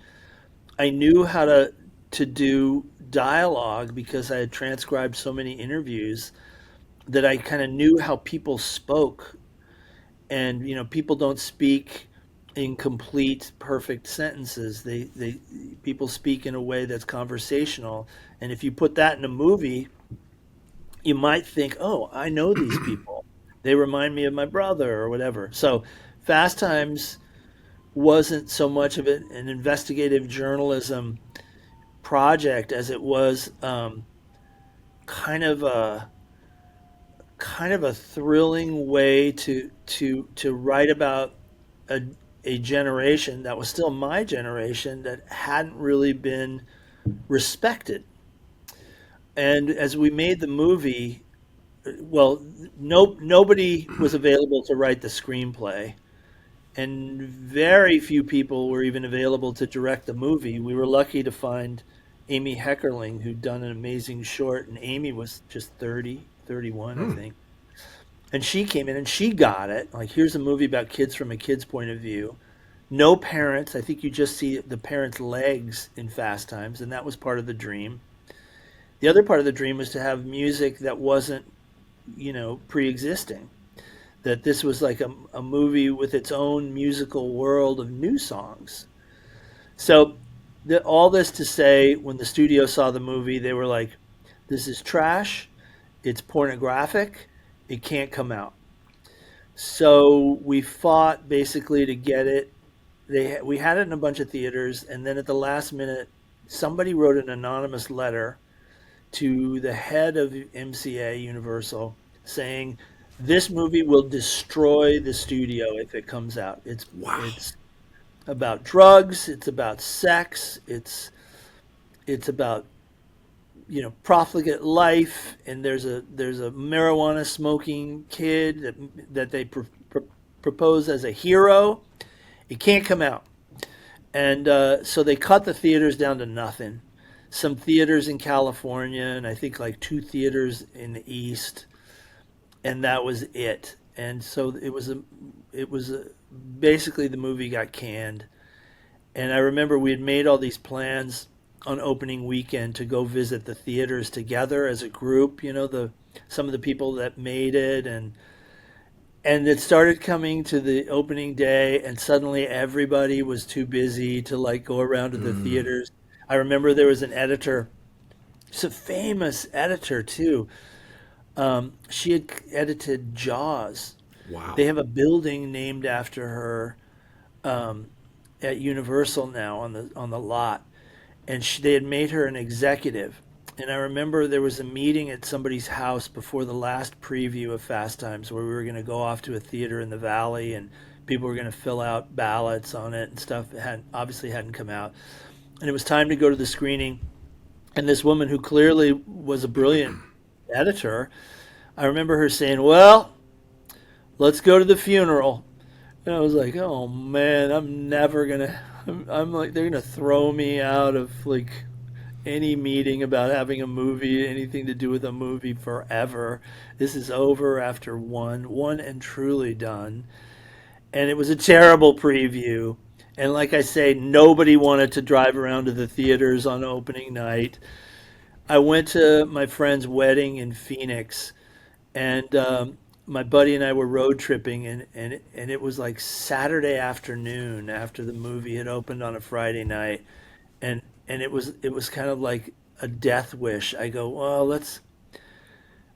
I knew how to do dialogue because I had transcribed so many interviews that I kind of knew how people spoke. And, people don't speak in complete, perfect sentences. People speak in a way that's conversational. And if you put that in a movie, you might think, oh, I know these people. They remind me of my brother or whatever. So Fast Times wasn't so much of an investigative journalism project as it was kind of a thrilling way to write about a generation that was still my generation that hadn't really been respected. And as we made the movie, well, nobody was available to write the screenplay, and very few people were even available to direct the movie. We were lucky to find Amy Heckerling, who'd done an amazing short, and Amy was just 30, 31, I think. And she came in and she got it. Like, here's a movie about kids from a kid's point of view. No parents. I think you just see the parents' legs in Fast Times, and that was part of the dream. The other part of the dream was to have music that wasn't, pre-existing. That this was like a movie with its own musical world of new songs. So, all this to say, when the studio saw the movie, they were like, "This is trash. It's pornographic. It can't come out." So we fought basically to get it. We had it in a bunch of theaters, and then at the last minute, somebody wrote an anonymous letter to the head of MCA Universal saying, "This movie will destroy the studio if it comes out. Wow. It's about drugs. It's about sex. It's about profligate life, and there's a marijuana smoking kid that they propose as a hero. It can't come out." And so they cut the theaters down to nothing. Some theaters in California, and I think like 2 theaters in the East, and that was it. And so basically the movie got canned. And I remember we had made all these plans on opening weekend to go visit the theaters together as a group, some of the people that made it, and it started coming to the opening day, and suddenly everybody was too busy to like go around to the theaters. I remember there was an editor, she's a famous editor too. She had edited Jaws. Wow. They have a building named after her at Universal now on the lot, and they had made her an executive. And I remember there was a meeting at somebody's house before the last preview of Fast Times where we were going to go off to a theater in the Valley, and people were going to fill out ballots on it and stuff. It obviously hadn't come out. And it was time to go to the screening. And this woman, who clearly was a brilliant editor, I remember her saying, "Well, let's go to the funeral." And I was like, "Oh man, I'm never gonna." I'm like, they're gonna throw me out of like any meeting about having a movie, anything to do with a movie, forever. This is over after one and truly done. And it was a terrible preview. And like I say, nobody wanted to drive around to the theaters on opening night. I went to my friend's wedding in Phoenix, and my buddy and I were road tripping, and it was like Saturday afternoon after the movie had opened on a Friday night, and it was kind of like a death wish. I go, "Well,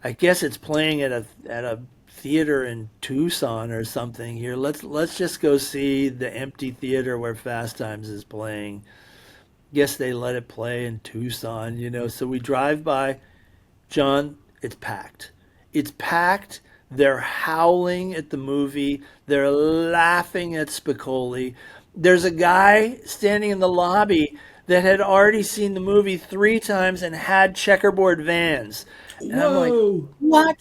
I guess it's playing at a theater in Tucson or something here. Let's just go see the empty theater where Fast Times is playing." Guess they let it play in Tucson. So we drive by. John, it's packed. It's packed. They're howling at the movie. They're laughing at Spicoli. There's a guy standing in the lobby that had already seen the movie 3 times and had checkerboard Vans. And I'm like, Whoa. "What?"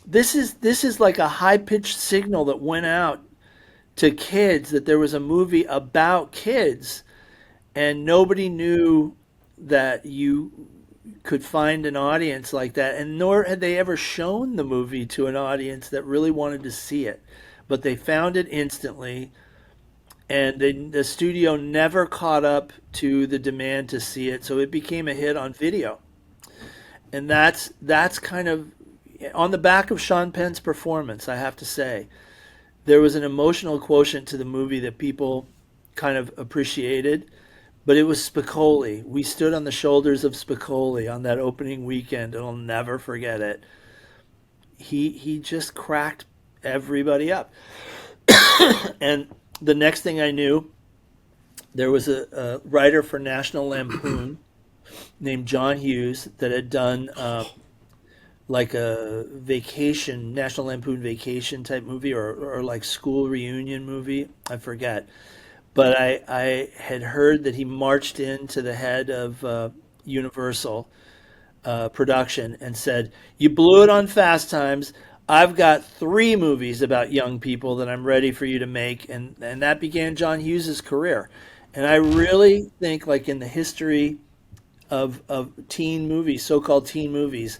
This is like a high-pitched signal that went out to kids that there was a movie about kids, and nobody knew that you could find an audience like that, and nor had they ever shown the movie to an audience that really wanted to see it. But they found it instantly, and the studio never caught up to the demand to see it, so it became a hit on video. And that's kind of on the back of Sean Penn's performance, I have to say. There was an emotional quotient to the movie that people kind of appreciated, but it was Spicoli. We stood on the shoulders of Spicoli on that opening weekend, and I'll never forget it. He just cracked everybody up. And the next thing I knew, there was a writer for National Lampoon named John Hughes that had done like a vacation, National Lampoon vacation type movie, or like school reunion movie. I forget. But I had heard that he marched into the head of Universal production and said, "You blew it on Fast Times. I've got 3 movies about young people that I'm ready for you to make." And that began John Hughes's career. And I really think, like, in the history of teen movies, so-called teen movies,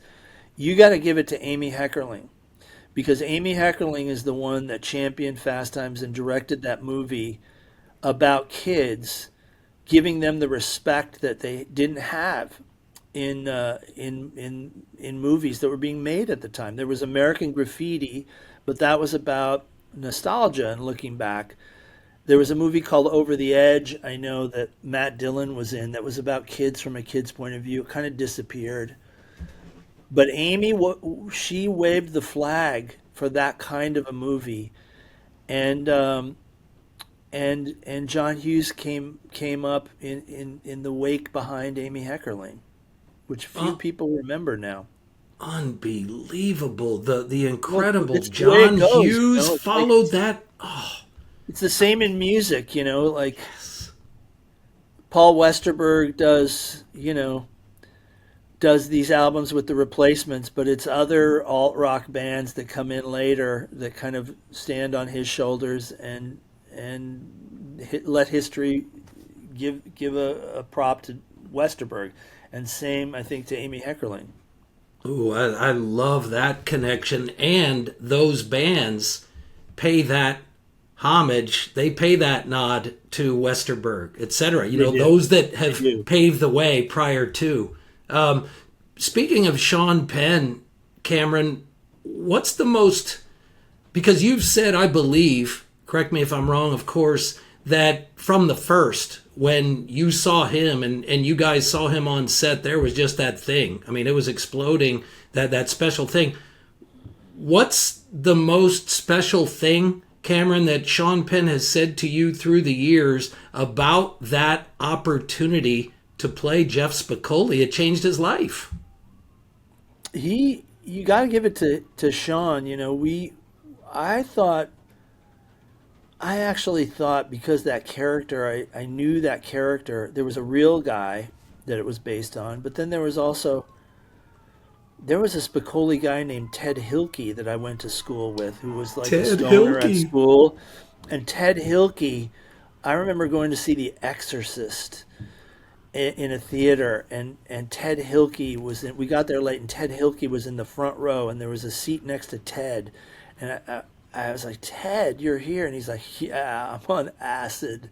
you got to give it to Amy Heckerling, because Amy Heckerling is the one that championed Fast Times and directed that movie about kids, giving them the respect that they didn't have in movies that were being made at the time. There was American Graffiti, but that was about nostalgia and looking back. There was a movie called Over the Edge, I know, that Matt Dillon was in, that was about kids from a kid's point of view. It kind of disappeared. But Amy, she waved the flag for that kind of a movie, and John Hughes came up in the wake behind Amy Heckerling, which few people remember now. Unbelievable. The incredible It's the way it John goes, Hughes It's followed like, that. Oh, it's the same in music, like Paul Westerberg does these albums with the Replacements, but it's other alt rock bands that come in later that kind of stand on his shoulders and let history give a prop to Westerberg, and same I think to Amy Heckerling. ooh, I love that connection. And those bands pay that homage, they pay that nod to Westerberg, etc. They do. Those that They have do. paved the way prior to. Speaking of Sean Penn, Cameron, what's the most, because you've said, I believe, correct me if I'm wrong, of course, that from the first, when you saw him and you guys saw him on set, there was just that thing. I mean, it was exploding, that special thing. What's the most special thing, Cameron, that Sean Penn has said to you through the years about that opportunity to play Jeff Spicoli? It changed his life. You got to give it to Sean. I actually thought, because that character, I knew that character. There was a real guy that it was based on, but then there was a Spicoli guy named Ted Hilke that I went to school with, who was like a Ted stoner at Hilke. school. And Ted Hilke, I remember going to see The Exorcist in a theater, and Ted Hilke was in. We got there late, and Ted Hilke was in the front row, and there was a seat next to Ted, and I was like, Ted, you're here, and he's like, yeah, I'm on acid,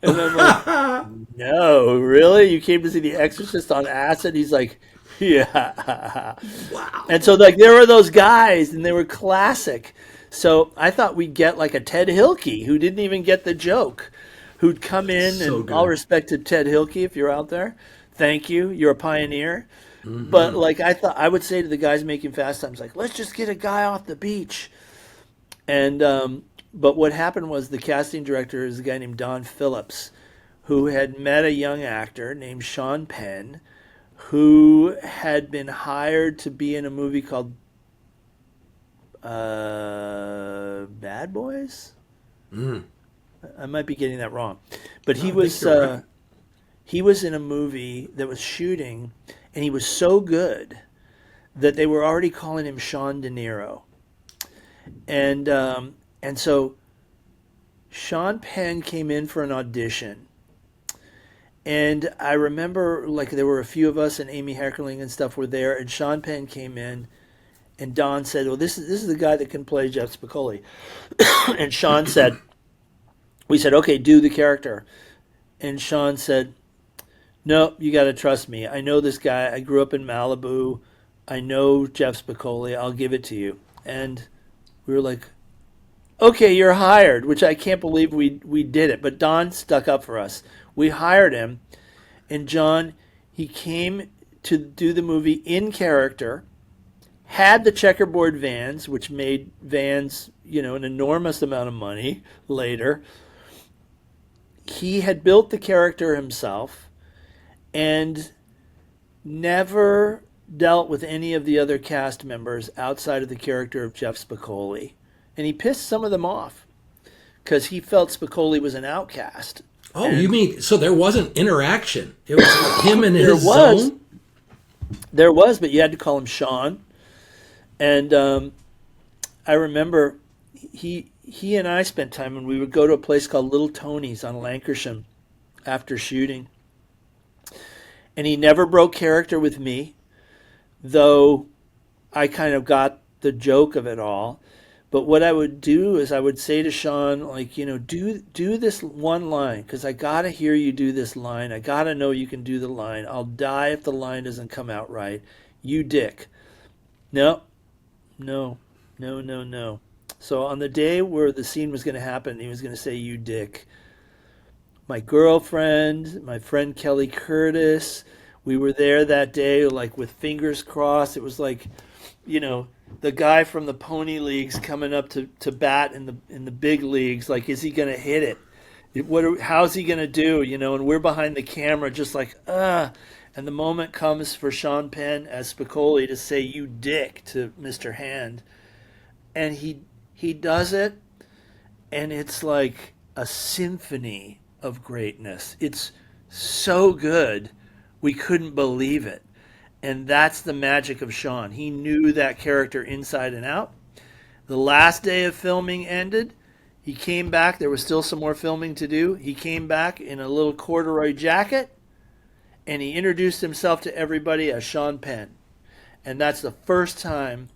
and I'm like, no, really, you came to see The Exorcist on acid? He's like, yeah, Wow. and so like there were those guys, and they were classic. So I thought we'd get like a Ted Hilke who didn't even get the joke, who'd come in, So and all good. respect to Ted Hilke, if you're out there, thank you, you're a pioneer. But like I thought, I would say to the guys making Fast Times, like, let's just get a guy off the beach. And but what happened was the casting director is a guy named Don Phillips, who had met a young actor named Sean Penn, who had been hired to be in a movie called Bad Boys. Mm. I might be getting that wrong, but No, I think you're right. he was in a movie that was shooting, and he was so good that they were already calling him Sean De Niro, and so Sean Penn came in for an audition, and I remember like there were a few of us, and Amy Heckerling and stuff were there, and Sean Penn came in, and Don said, "Well, this is the guy that can play Jeff Spicoli," and Sean said. We said, okay, do the character. And Sean said, no, you got to trust me. I know this guy. I grew up in Malibu. I know Jeff Spicoli. I'll give it to you. And we were like, okay, you're hired, which I can't believe we did it. But Don stuck up for us. We hired him. And John, he came to do the movie in character, had the checkerboard vans, which made vans, an enormous amount of money later. He had built the character himself and never dealt with any of the other cast members outside of the character of Jeff Spicoli. And he pissed some of them off because he felt Spicoli was an outcast. Oh, you And mean, so there wasn't interaction? It was him in there his was, zone? but you had to call him Sean. And I remember he and I spent time, and we would go to a place called Little Tony's on Lancashire after shooting. And he never broke character with me, though I kind of got the joke of it all. But what I would do is I would say to Sean, like, do this one line, because I gotta hear you do this line. I gotta know you can do the line. I'll die if the line doesn't come out right. You dick. No, no, no, no, no. So on the day where the scene was going to happen, he was going to say, "You dick." My girlfriend, my friend Kelly Curtis, we were there that day, like with fingers crossed. It was like, the guy from the pony leagues coming up to bat in the big leagues. Like, is he going to hit it? How's he going to do? And we're behind the camera, just like, And the moment comes for Sean Penn as Spicoli to say, "You dick," to Mr. Hand. And he does it, and it's like a symphony of greatness. It's so good, we couldn't believe it. And that's the magic of Sean. He knew that character inside and out. The last day of filming ended. He came back. There was still some more filming to do. He came back in a little corduroy jacket, and he introduced himself to everybody as Sean Penn. And that's the first time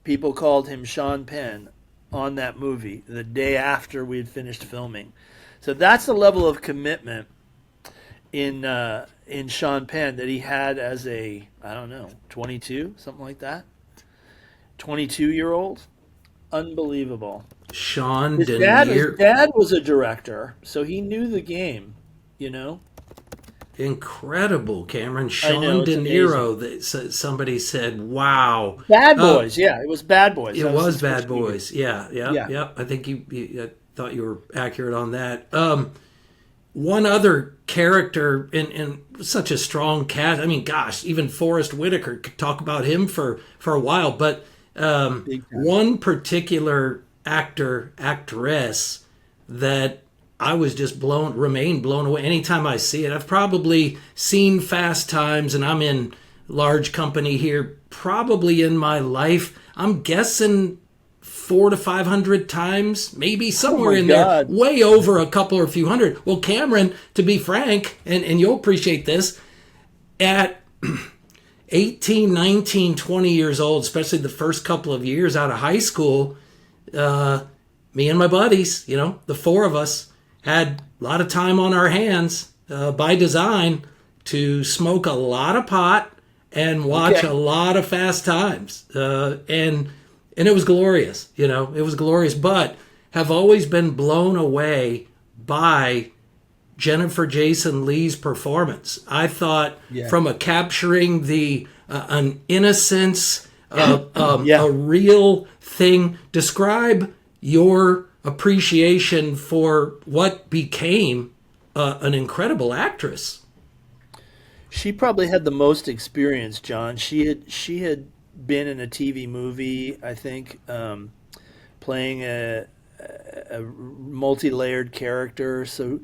people called him Sean Penn on that movie, the day after we had finished filming. So that's the level of commitment in Sean Penn that he had as a, I don't know, 22, something like that. 22-year-old. Unbelievable. Sean His Denier. dad was a director, so he knew the game, Incredible, Cameron. I Sean know, it's De Niro. Somebody said, "Wow." Bad Boys, yeah, it was Bad Boys. It That was his Bad first movie. Boys. Yeah. Yeah. I think I thought you were accurate on that. One other character in such a strong cast. I mean, gosh, even Forrest Whitaker could talk about him for a while. But Big time. one particular actress that I was just remain blown away anytime I see it. I've probably seen Fast Times, and I'm in large company here, probably in my life, I'm guessing 400 to 500 times, maybe somewhere in God. there, way over a couple or a few hundred. Well, Cameron, to be frank, and you'll appreciate this, at 18, 19, 20 years old, especially the first couple of years out of high school, me and my buddies, the four of us, had a lot of time on our hands by design to smoke a lot of pot and watch a lot of Fast Times. And it was glorious, it was glorious, but have always been blown away by Jennifer Jason Leigh's performance. I thought from a capturing the an innocence, a real thing. Describe your appreciation for what became an incredible actress. She probably had the most experience, John. She had been in a TV movie, I think, playing a multi-layered character. So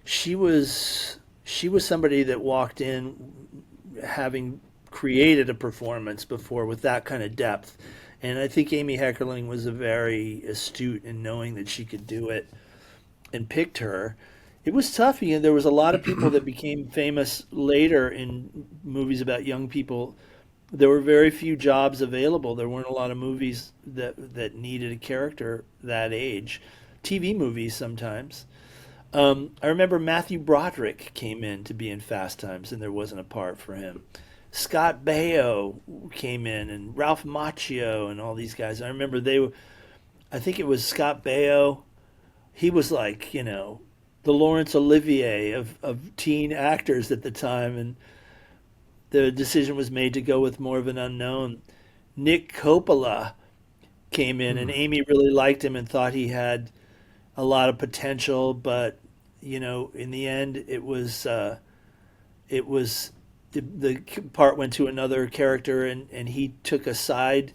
she was somebody that walked in having created a performance before with that kind of depth. And I think Amy Heckerling was very astute in knowing that she could do it and picked her. It was tough. There was a lot of people that became famous later in movies about young people. There were very few jobs available. There weren't a lot of movies that needed a character that age. TV movies sometimes. I remember Matthew Broderick came in to be in Fast Times, and there wasn't a part for him. Scott Baio came in, and Ralph Macchio, and all these guys. I remember I think it was Scott Baio. He was like, the Laurence Olivier of teen actors at the time, and the decision was made to go with more of an unknown. Nick Coppola came in, and Amy really liked him and thought he had a lot of potential, but in the end, it was the part went to another character, and he took a side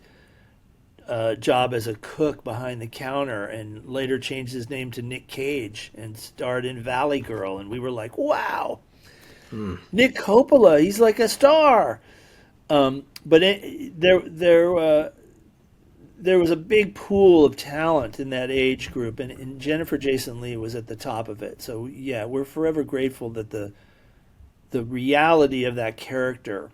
job as a cook behind the counter, and later changed his name to Nick Cage and starred in Valley Girl, and we were like, wow, Nick Coppola, he's like a star. But there was a big pool of talent in that age group, and Jennifer Jason Leigh was at the top of it. So yeah, we're forever grateful that the the reality of that character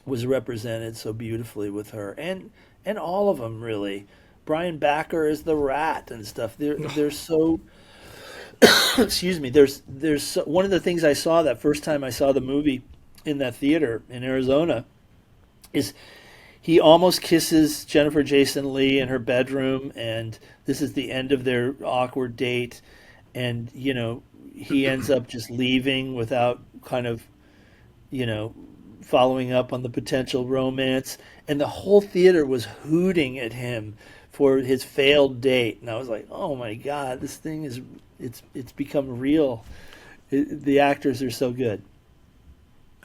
was represented so beautifully with her, and all of them really. Brian Backer is the rat and stuff. They're so excuse me. There's so, one of the things I saw that first time I saw the movie in that theater in Arizona is he almost kisses Jennifer Jason Leigh in her bedroom, and this is the end of their awkward date, and he ends up just leaving without kind of following up on the potential romance, and the whole theater was hooting at him for his failed date, and I was like, oh my god, this thing is it's become real. The actors are so good.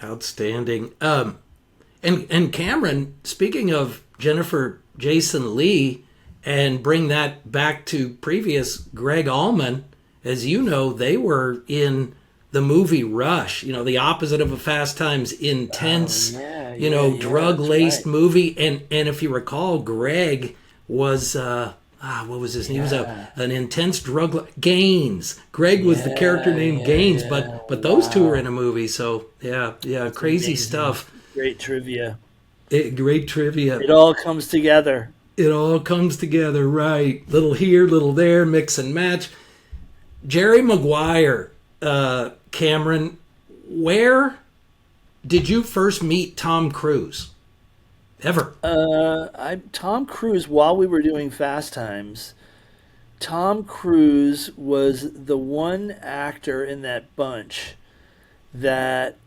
Outstanding. And Cameron, speaking of Jennifer Jason Leigh, and bring that back to previous Greg Allman, as you know, they were in the movie Rush, the opposite of a Fast Times, intense, drug-laced movie. And if you recall, Greg was, what was his name? He was an intense Gaines. Greg was the character named Gaines, but those two were in a movie. So, that's crazy amazing stuff. Great trivia. Great trivia. It all comes together. It all comes together, right. Little here, little there, mix and match. Jerry Maguire, Cameron, where did you first meet Tom Cruise? Ever? Tom Cruise, while we were doing Fast Times, Tom Cruise was the one actor in that bunch that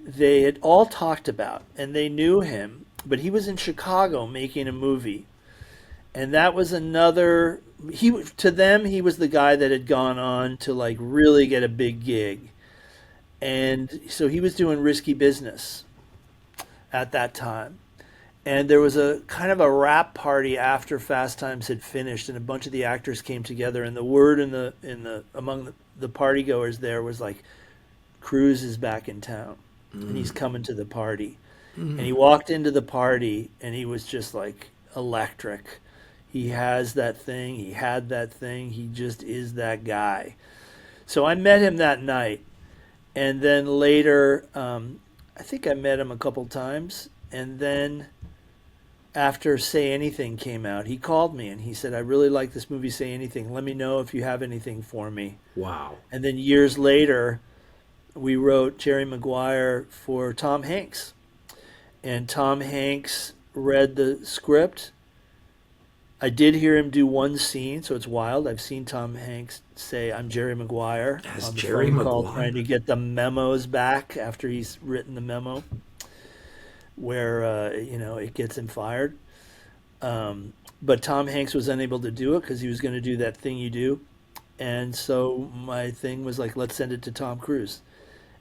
they had all talked about, and they knew him, but he was in Chicago making a movie. And that was another, to them, he was the guy that had gone on to like really get a big gig. And so he was doing Risky Business at that time. And there was a kind of a rap party after Fast Times had finished, and a bunch of the actors came together, and the word among the party goers there was like, Cruise is back in town, and he's coming to the party. And he walked into the party, and he was just like electric. He has that thing. He had that thing. He just is that guy. So I met him that night. And then later, I think I met him a couple times. And then after Say Anything came out, he called me and he said, I really like this movie, Say Anything. Let me know if you have anything for me. Wow. And then years later, we wrote Jerry Maguire for Tom Hanks. And Tom Hanks read the script. I did hear him do one scene, so it's wild. I've seen Tom Hanks say, I'm Jerry Maguire. As on the Jerry phone Maguire. call, trying to get the memos back after he's written the memo where, it gets him fired. But Tom Hanks was unable to do it because he was going to do That Thing You Do. And so my thing was like, let's send it to Tom Cruise.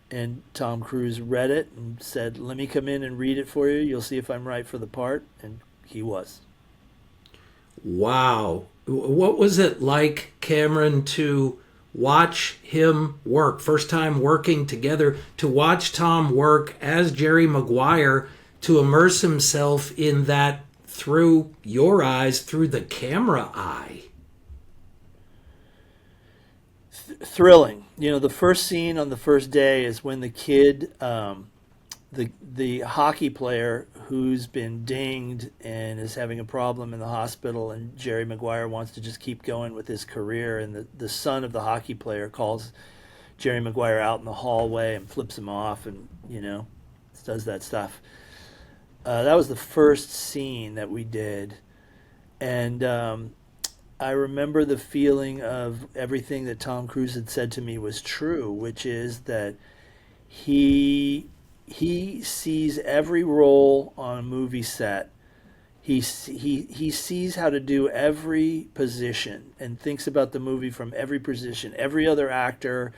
And Tom Cruise read it and said, let me come in and read it for you. You'll see if I'm right for the part. And he was. Wow. What was it like, Cameron, to watch him work? First time working together, to watch Tom work as Jerry Maguire, to immerse himself in that through your eyes, through the camera eye. Thrilling. The first scene on the first day is when the kid, the hockey player who's been dinged and is having a problem in the hospital, and Jerry Maguire wants to just keep going with his career, and the son of the hockey player calls Jerry Maguire out in the hallway and flips him off and, does that stuff. That was the first scene that we did. And I remember the feeling of everything that Tom Cruise had said to me was true, which is that he sees every role on a movie set. He sees how to do every position and thinks about the movie from every position, every other actor,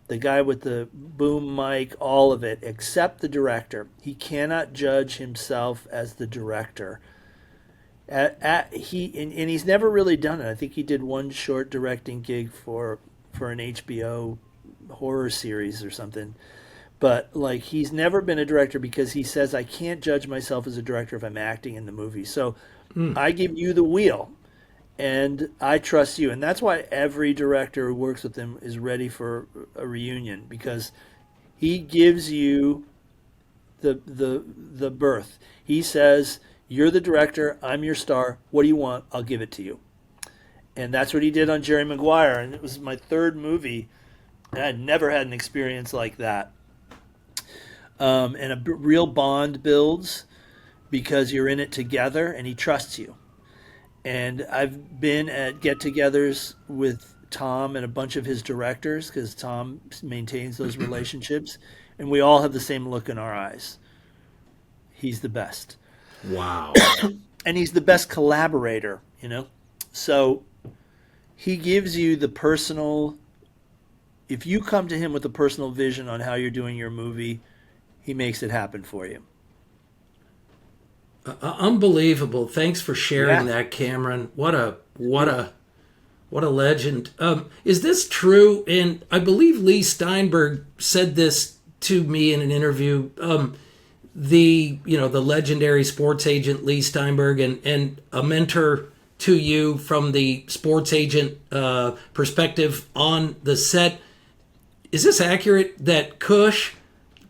the guy with the boom mic, all of it, except the director. He cannot judge himself as the director. He's never really done it. I think he did one short directing gig for an HBO horror series or something. But he's never been a director because he says, I can't judge myself as a director if I'm acting in the movie. So I give you the wheel and I trust you. And that's why every director who works with him is ready for a reunion, because He gives you the birth. He says, "You're the director. I'm your star. What do you want? I'll give it to you." And that's what he did on Jerry Maguire. And it was my third movie, and I'd never had an experience like that. And a real bond builds because you're in it together, and he trusts you. And I've been at get-togethers with Tom and a bunch of his directors because Tom maintains those relationships, and we all have the same look in our eyes. He's the best. Wow. And he's the best collaborator, you know? So he gives you the personal, if you come to him with a personal vision on how you're doing your movie, he makes it happen for you. Unbelievable. Thanks for sharing Yeah. that, Cameron. What a legend. Is this true? And I believe Lee Steinberg said this to me in an interview. The legendary sports agent Lee Steinberg and a mentor to you from the sports agent perspective on the set. Is this accurate that Cush,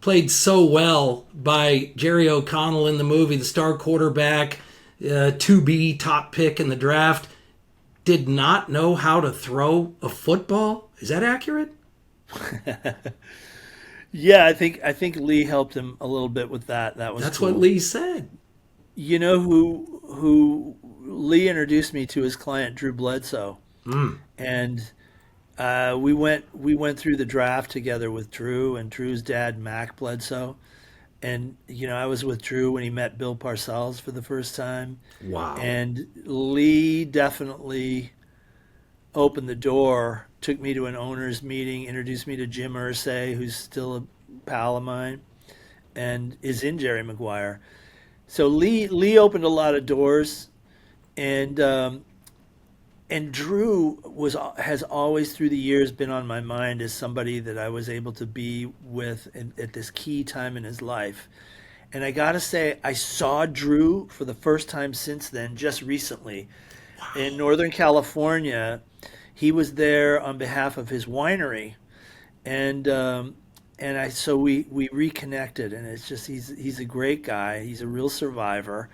played so well by Jerry O'Connell in the movie, the star quarterback, 2B top pick in the draft, did not know how to throw a football? Is that accurate? Yeah, I think Lee helped him a little bit with that. That's what cool. Lee said. You know who Lee introduced me to his client Drew Bledsoe, and we went through the draft together with Drew and Drew's dad Mac Bledsoe, and I was with Drew when he met Bill Parcells for the first time. Wow. And Lee definitely opened the door, took me to an owners meeting, introduced me to Jim Irsay, who's still a pal of mine, and is in Jerry Maguire. So Lee opened a lot of doors, and Drew has always through the years been on my mind as somebody that I was able to be with at this key time in his life. And I gotta say, I saw Drew for the first time since then, just recently, in Northern California. He was there on behalf of his winery, and so we reconnected, and it's just he's a great guy. He's a real survivor,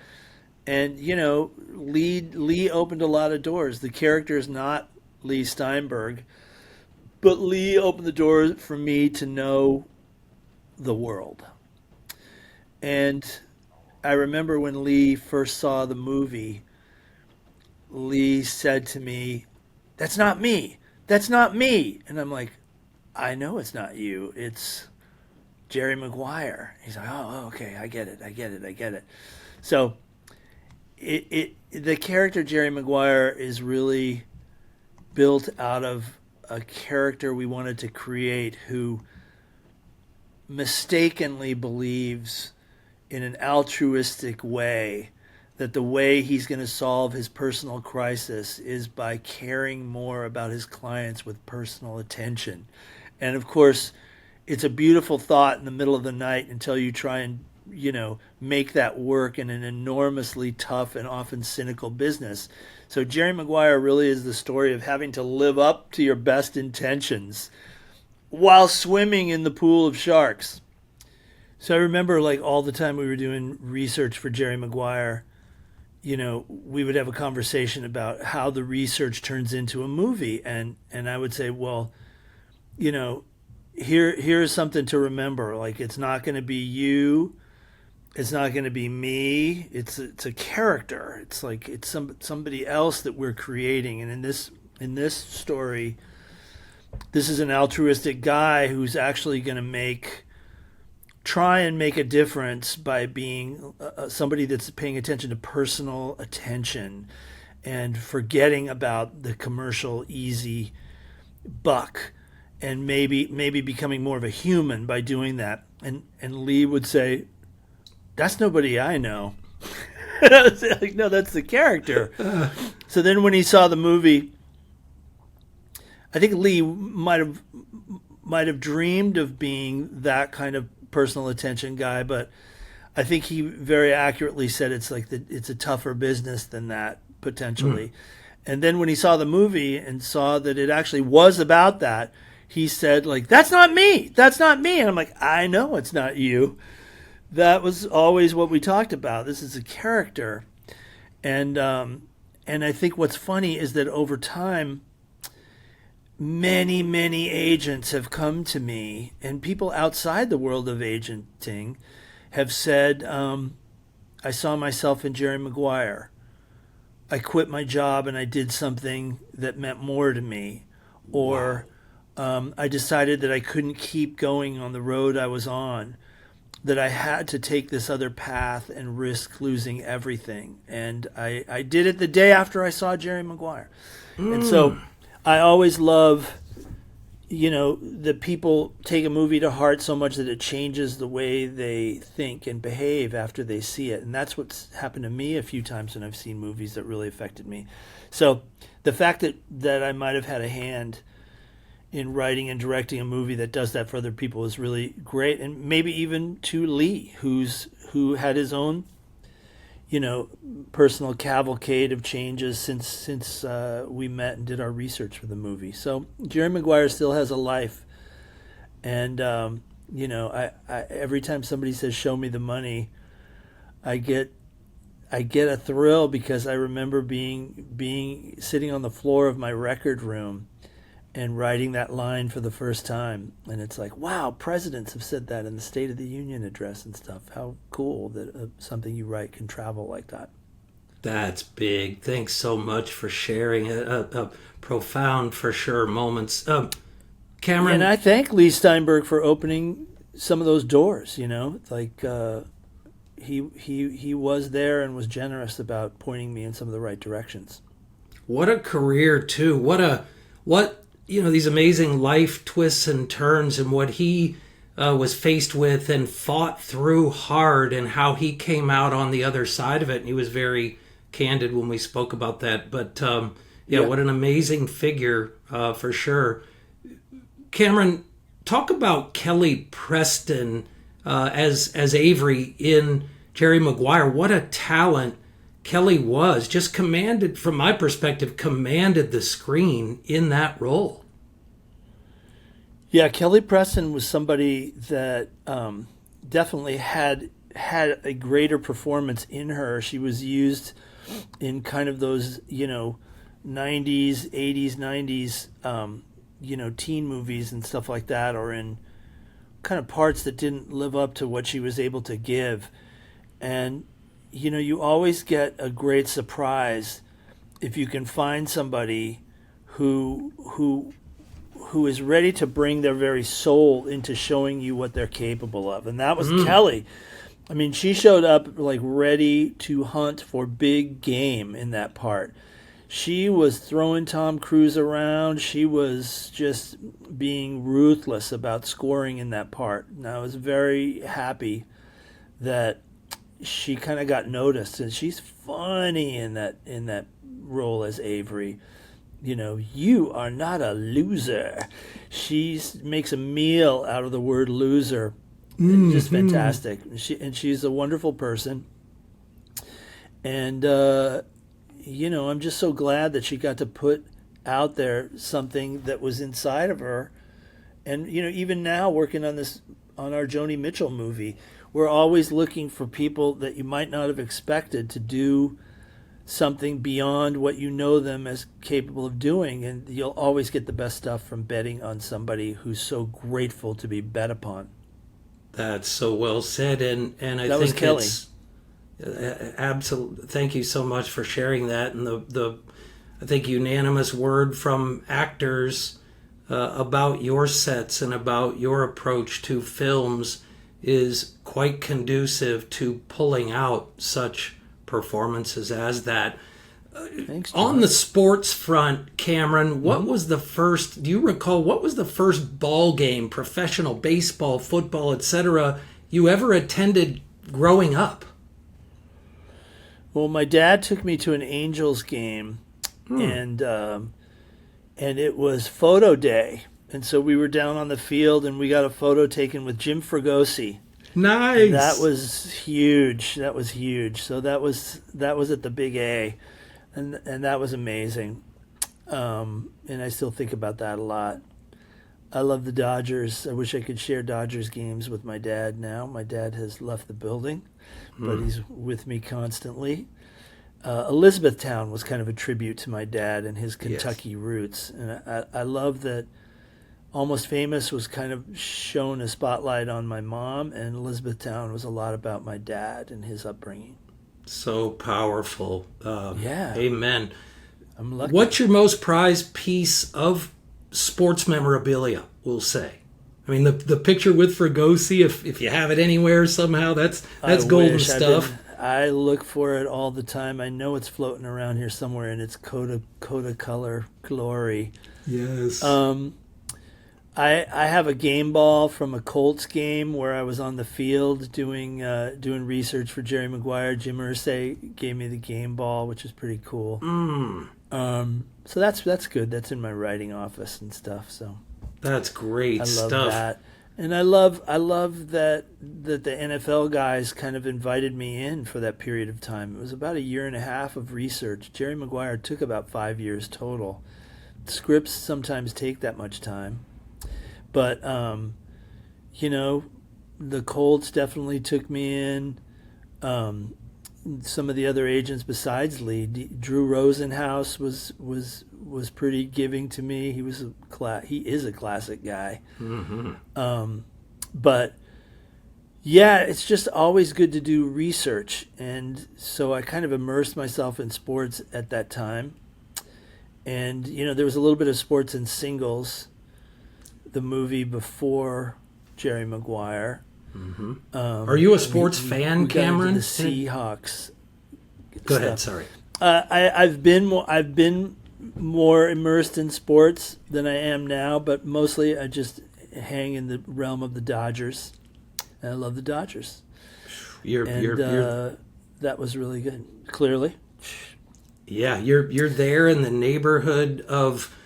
and Lee opened a lot of doors. The character is not Lee Steinberg, but Lee opened the door for me to know the world. And I remember when Lee first saw the movie, Lee said to me, "That's not me. That's not me." And I'm like, "I know it's not you. It's Jerry Maguire." He's like, "Oh, okay. I get it. So the character Jerry Maguire is really built out of a character we wanted to create who mistakenly believes in an altruistic way that the way he's going to solve his personal crisis is by caring more about his clients with personal attention. And of course, it's a beautiful thought in the middle of the night until you try and, make that work in an enormously tough and often cynical business. So Jerry Maguire really is the story of having to live up to your best intentions while swimming in the pool of sharks. So I remember, like, all the time we were doing research for Jerry Maguire, we would have a conversation about how the research turns into a movie. And I would say, well, here's something to remember. Like, it's not going to be you. It's not going to be me. It's a character. It's like it's somebody else that we're creating. And in this story, this is an altruistic guy who's actually going to try and make a difference by being somebody that's paying attention to personal attention and forgetting about the commercial easy buck, and maybe becoming more of a human by doing that. And Lee would say, "That's nobody I know." And I was like, "No, that's the character." So then when he saw the movie, I think Lee might have dreamed of being that kind of personal attention guy, but I think he very accurately said it's a tougher business than that, potentially. And then when he saw the movie and saw that it actually was about that, he said, like, "That's not me. That's not me." And I'm like, "I know it's not you." That was always what we talked about. This is a character. And I think what's funny is that over time, many agents have come to me, and people outside the world of agenting have said, I saw myself in Jerry Maguire. I quit my job and I did something that meant more to me. Or I decided that I couldn't keep going on the road I was on, that I had to take this other path and risk losing everything. And I did it the day after I saw Jerry Maguire. And so I always love, that people take a movie to heart so much that it changes the way they think and behave after they see it. And that's what's happened to me a few times when I've seen movies that really affected me. So the fact that I might have had a hand in writing and directing a movie that does that for other people is really great. And maybe even to Lee, who had his own, personal cavalcade of changes since we met and did our research for the movie. So Jerry Maguire still has a life. And, I every time somebody says, "Show me the money," I get a thrill, because I remember being sitting on the floor of my record room and writing that line for the first time. And it's like, wow, presidents have said that in the State of the Union address and stuff. How cool that something you write can travel like that. That's big. Thanks so much for sharing a profound, for sure, moments. Cameron? And I thank Lee Steinberg for opening some of those doors, like he was there and was generous about pointing me in some of the right directions. What a career, too. What these amazing life twists and turns, and what he was faced with and fought through hard, and how he came out on the other side of it. And he was very candid when we spoke about that. But what an amazing figure, for sure. Cameron, talk about Kelly Preston as Avery in Jerry Maguire. What a talent Kelly was. Just commanded, from my perspective, commanded the screen in that role. Yeah, Kelly Preston was somebody that definitely had a greater performance in her. She was used in kind of those, 90s, 80s, 90s, teen movies and stuff like that, or in kind of parts that didn't live up to what she was able to give. And you always get a great surprise if you can find somebody who is ready to bring their very soul into showing you what they're capable of. And that was Kelly. I mean, she showed up like ready to hunt for big game in that part. She was throwing Tom Cruise around. She was just being ruthless about scoring in that part. And I was very happy that she kind of got noticed, and she's funny in that role as Avery. You are not a loser. She makes a meal out of the word loser. Just fantastic. She's a wonderful person. And I'm just so glad that she got to put out there something that was inside of her. And even now, working on our Joni Mitchell movie, we're always looking for people that you might not have expected to do something beyond what you know them as capable of doing. And you'll always get the best stuff from betting on somebody who's so grateful to be bet upon. That's so well said. And I that think was Kelly. It's absolutely. Thank you so much for sharing that. And the I think unanimous word from actors about your sets and about your approach to films is quite conducive to pulling out such performances as that. Thanks, on the sports front, Cameron, what was the first, do you recall, what was the first ball game, professional baseball, football, etc., you ever attended growing up? Well, my dad took me to an Angels game, and it was photo day. And so we were down on the field, and we got a photo taken with Jim Fregosi. Nice. And that was huge. That was huge. So that was at the Big A, and that was amazing. And I still think about that a lot. I love the Dodgers. I wish I could share Dodgers games with my dad now. My dad has left the building, but he's with me constantly. Elizabethtown was kind of a tribute to my dad and his Kentucky roots. And I love that Almost Famous was kind of shown a spotlight on my mom, and Elizabethtown was a lot about my dad and his upbringing. So powerful. Yeah. Amen. I'm lucky. What's your most prized piece of sports memorabilia, we'll say? I mean, the picture with Fregosi, if you have it anywhere somehow, that's golden stuff. I look for it all the time. I know it's floating around here somewhere, and it's Coda Color Glory. Yes. I have a game ball from a Colts game where I was on the field doing research for Jerry Maguire. Jim Irsay gave me the game ball, which is pretty cool. So that's good. That's in my writing office and stuff. So that's great stuff. I love that. And I love that the NFL guys kind of invited me in for that period of time. It was about 1.5 years of research. Jerry Maguire took about 5 years total. Scripts sometimes take that much time. But, the Colts definitely took me in. Some of the other agents besides Lee, Drew Rosenhaus was pretty giving to me. He is a classic guy. Mm-hmm. But yeah, it's just always good to do research, and so I kind of immersed myself in sports at that time. And there was a little bit of sports in Singles, the movie before Jerry Maguire. Mm-hmm. Are you a sports fan, we Cameron? The Seahawks. Go ahead. Sorry. I've been more immersed in sports than I am now, but mostly I just hang in the realm of the Dodgers, and I love the Dodgers. That was really good. Clearly. Yeah, you're there in the neighborhood of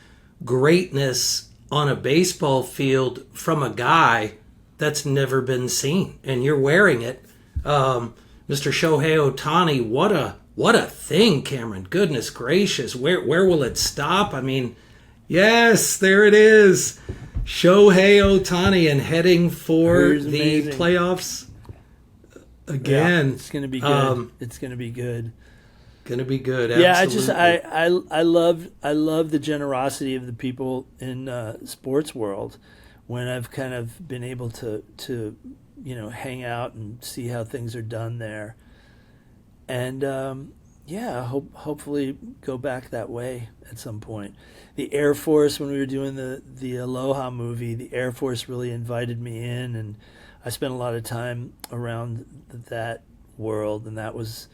greatness on a baseball field from a guy that's never been seen, and you're wearing it. Mr. Shohei Ohtani, what a thing, Cameron. Goodness gracious, where will it stop? I mean, yes, there it is. Shohei Ohtani and heading for the playoffs again. Yeah, it's going to be good. It's going to be good. Going to be good. Yeah, Absolutely. I love the generosity of the people in sports world. When I've kind of been able to hang out and see how things are done there, and hopefully go back that way at some point. The Air Force, when we were doing the Aloha movie, the Air Force really invited me in, and I spent a lot of time around that world, and that was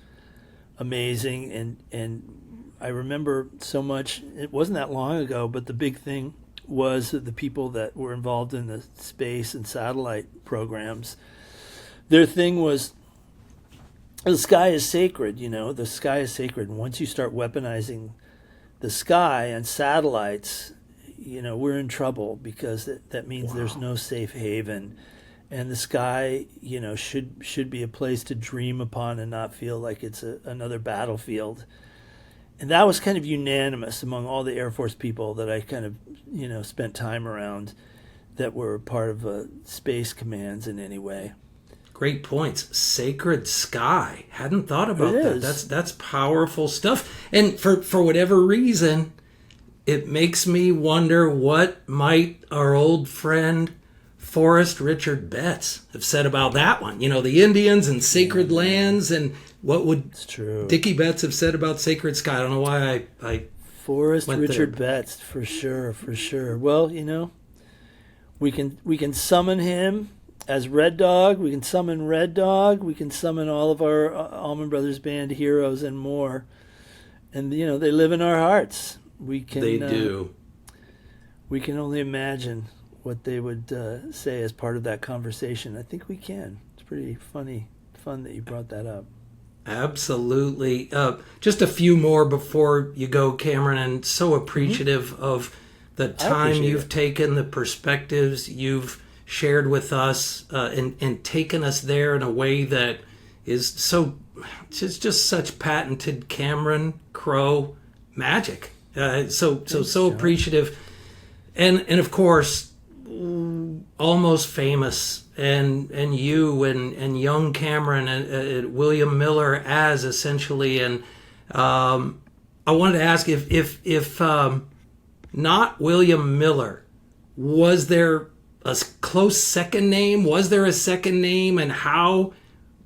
amazing. And I remember so much. It wasn't that long ago, but the big thing was the people that were involved in the space and satellite programs. Their thing was, the sky is sacred, the sky is sacred. And once you start weaponizing the sky and satellites, we're in trouble, because that means there's no safe haven. And the sky, should be a place to dream upon and not feel like it's another battlefield. And that was kind of unanimous among all the Air Force people that I kind of, spent time around that were part of space commands in any way. Great points. Sacred sky. Hadn't thought about that. That's powerful stuff. And for whatever reason, it makes me wonder what might our old friend Forrest Richard Betts have said about that one. The Indians and sacred lands, and what would Dickie Betts have said about sacred sky? I don't know why I Forrest Richard Betts, for sure. Well, we can summon him as Red Dog. We can summon Red Dog. We can summon all of our Allman Brothers Band heroes and more. And they live in our hearts. They do. We can only imagine what they would say as part of that conversation. I think we can. It's pretty fun that you brought that up. Absolutely. Just a few more before you go, Cameron, and so appreciative of the time you've taken, the perspectives you've shared with us, and taken us there in a way that is just such patented Cameron Crowe magic. So appreciative. And of course, Almost Famous and you and young Cameron and William Miller as essentially, and I wanted to ask if not William Miller, was there a close second name? Was there a second name, and how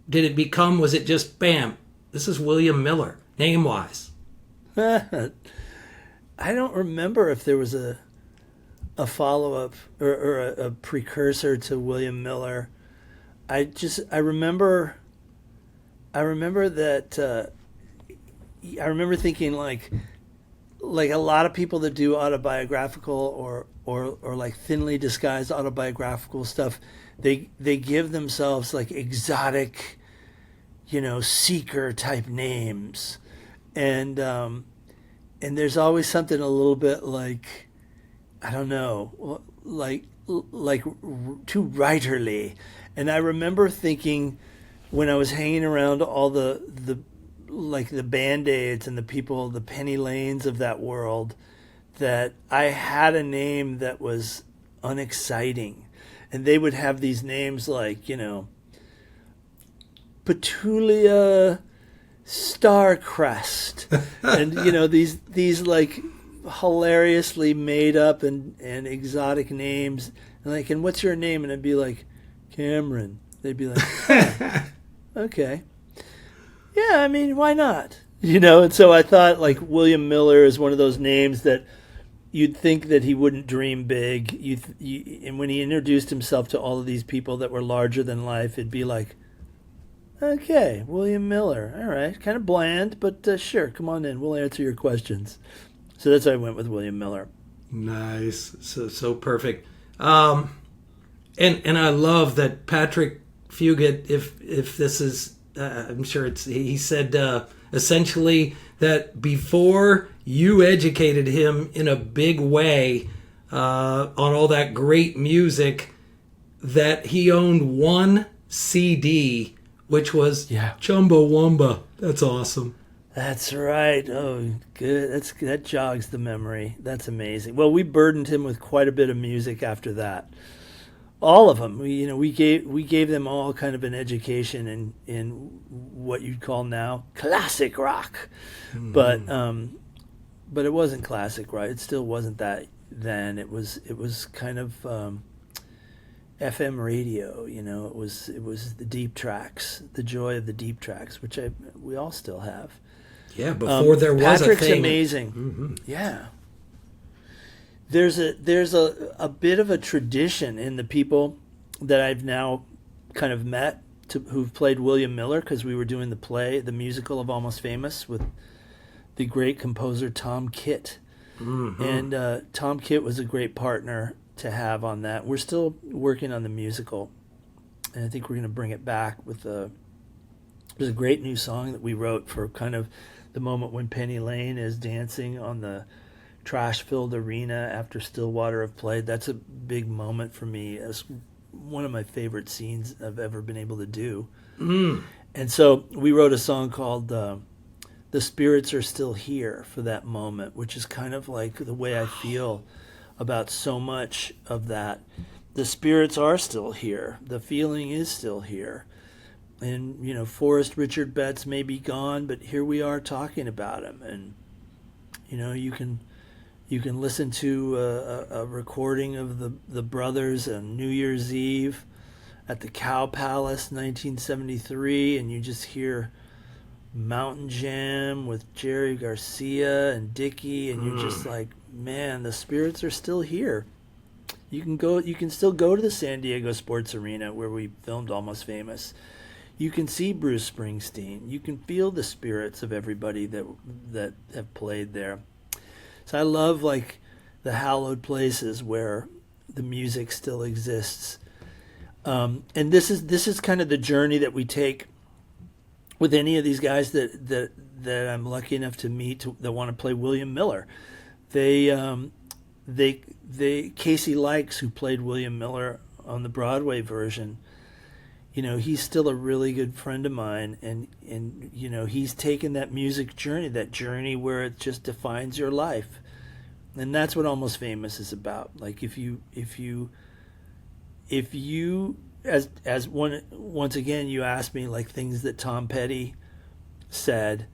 did it become? Was it just bam? This is William Miller, name wise. I don't remember if there was a follow-up or a precursor to William Miller. I remember that I remember thinking like a lot of people that do autobiographical or like thinly disguised autobiographical stuff, they give themselves like exotic, seeker type names, and there's always something a little bit like, I don't know, like too writerly. And I remember thinking when I was hanging around all the Band-Aids and the people, the Penny Lanes of that world, that I had a name that was unexciting. And they would have these names like, Petulia Starcrest. And, these like hilariously made up and exotic names. And what's your name? And I'd be like, Cameron. They'd be like, oh, okay. Yeah, I mean, why not? And so I thought like William Miller is one of those names that you'd think that he wouldn't dream big. And when he introduced himself to all of these people that were larger than life, it'd be like, okay, William Miller. All right, kind of bland, but sure, come on in. We'll answer your questions. So that's why I went with William Miller. Nice, so perfect. And I love that Patrick Fugit. If this is, I'm sure he said essentially that before you educated him in a big way on all that great music, that he owned one CD, which was Chumbawamba. That's awesome. That's right. Oh, good. That jogs the memory. That's amazing. Well, we burdened him with quite a bit of music after that. All of them. We gave them all kind of an education in what you'd call now classic rock, but it wasn't classic rock. It still wasn't that then. It was kind of FM radio. It was the deep tracks, the joy of the deep tracks, which we all still have. Yeah, before there was Patrick's a thing. Amazing. Mm-hmm. Yeah. There's a bit of a tradition in the people that I've now kind of met who've played William Miller, because we were doing the musical of Almost Famous with the great composer Tom Kitt. Mm-hmm. And Tom Kitt was a great partner to have on that. We're still working on the musical, and I think we're going to bring it back with there's a great new song that we wrote for kind of the moment when Penny Lane is dancing on the trash-filled arena after Stillwater have played. That's a big moment for me. As one of my favorite scenes I've ever been able to do. And so we wrote a song called The Spirits Are Still Here for that moment, which is kind of like the way I feel about so much of that. The spirits are still here. The feeling is still here. And, Forrest Richard Betts may be gone, but here we are talking about him. And, you can listen to a recording of the brothers on New Year's Eve at the Cow Palace, 1973, and you just hear Mountain Jam with Jerry Garcia and Dickie, and you're just like, man, the spirits are still here. You can still go to the San Diego Sports Arena where we filmed Almost Famous. You can see Bruce Springsteen. You can feel the spirits of everybody that have played there. So I love like the hallowed places where the music still exists, and this is kind of the journey that we take with any of these guys that I'm lucky enough to meet that want to play William Miller. They Casey Likes, who played William Miller on the Broadway version, he's still a really good friend of mine, and he's taken that music journey, that journey where it just defines your life. And that's what Almost Famous is about. Like if you if you, once again, you asked me like things that Tom Petty said,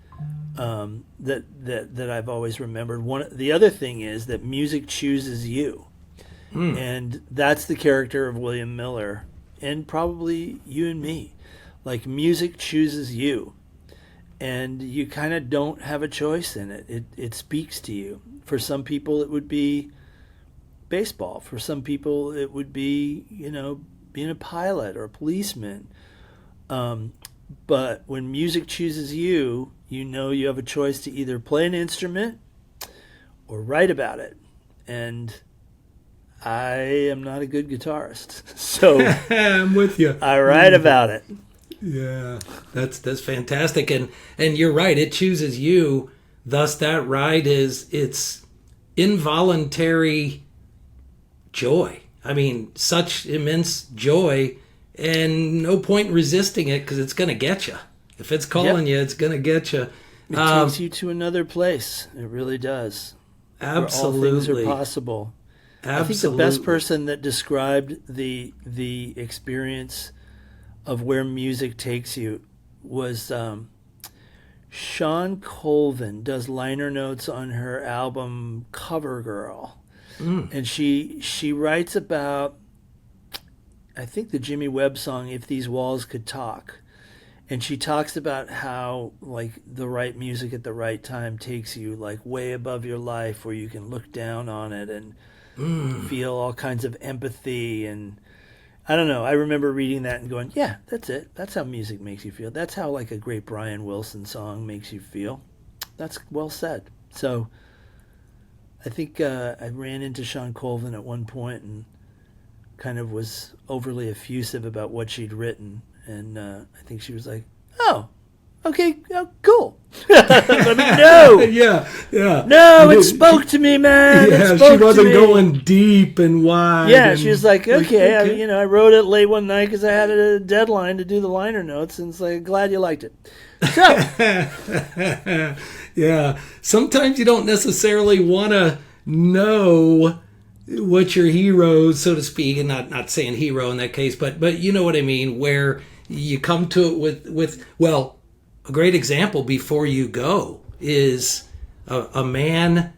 that I've always remembered. The other thing is that music chooses you, and that's the character of William Miller, and probably you and me. Like, music chooses you, and you kind of don't have a choice in it. It speaks to you. For some people, it would be baseball. For some people, it would be, being a pilot or a policeman. But when music chooses you, you have a choice to either play an instrument or write about it. And I am not a good guitarist, so I'm with you. I write about it. Yeah, that's fantastic, and you're right. It chooses you. Thus, that ride it's involuntary joy. I mean, such immense joy, and no point in resisting it because it's going to get you. If it's calling you, it's going to get you. It takes you to another place. It really does. Absolutely, where all things are possible. Absolutely. I think the best person that described the experience of where music takes you was Sean Colvin. Does liner notes on her album Cover Girl, and she writes about, I think, the Jimmy Webb song "If These Walls Could Talk," and she talks about how like the right music at the right time takes you like way above your life, where you can look down on it and feel all kinds of empathy. And I don't know. I remember reading that and going, yeah, that's it. That's how music makes you feel. That's how like a great Brian Wilson song makes you feel. That's well said. So I think I ran into Sean Colvin at one point and kind of was overly effusive about what she'd written. And I think she was like, oh, okay, cool. I mean, no. Yeah. No, it spoke to me, man. Yeah, she wasn't going deep and wide. Yeah, she was like, okay. I wrote it late one night because I had a deadline to do the liner notes, and it's like, glad you liked it. So. Yeah, sometimes you don't necessarily want to know what your hero, so to speak, and not saying hero in that case, but you know what I mean, where you come to it with well, a great example before you go is a man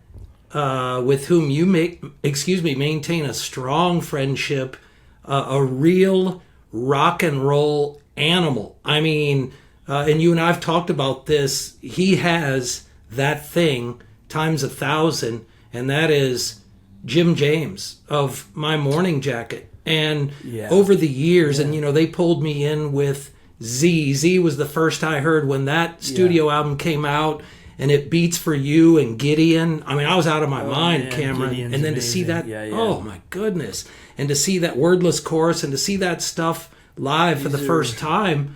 with whom you maintain a strong friendship, a real rock and roll animal. I mean, and you and I've talked about this. He has that thing times 1,000, and that is Jim James of My Morning Jacket. And over the years, and they pulled me in with Z. Z was the first I heard when that studio album came out, and It Beats for You and Gideon. I mean, I was out of my mind, man, Cameron. Gideon's and then amazing. To see that, oh my goodness. And to see that wordless chorus and to see that stuff live for the first time.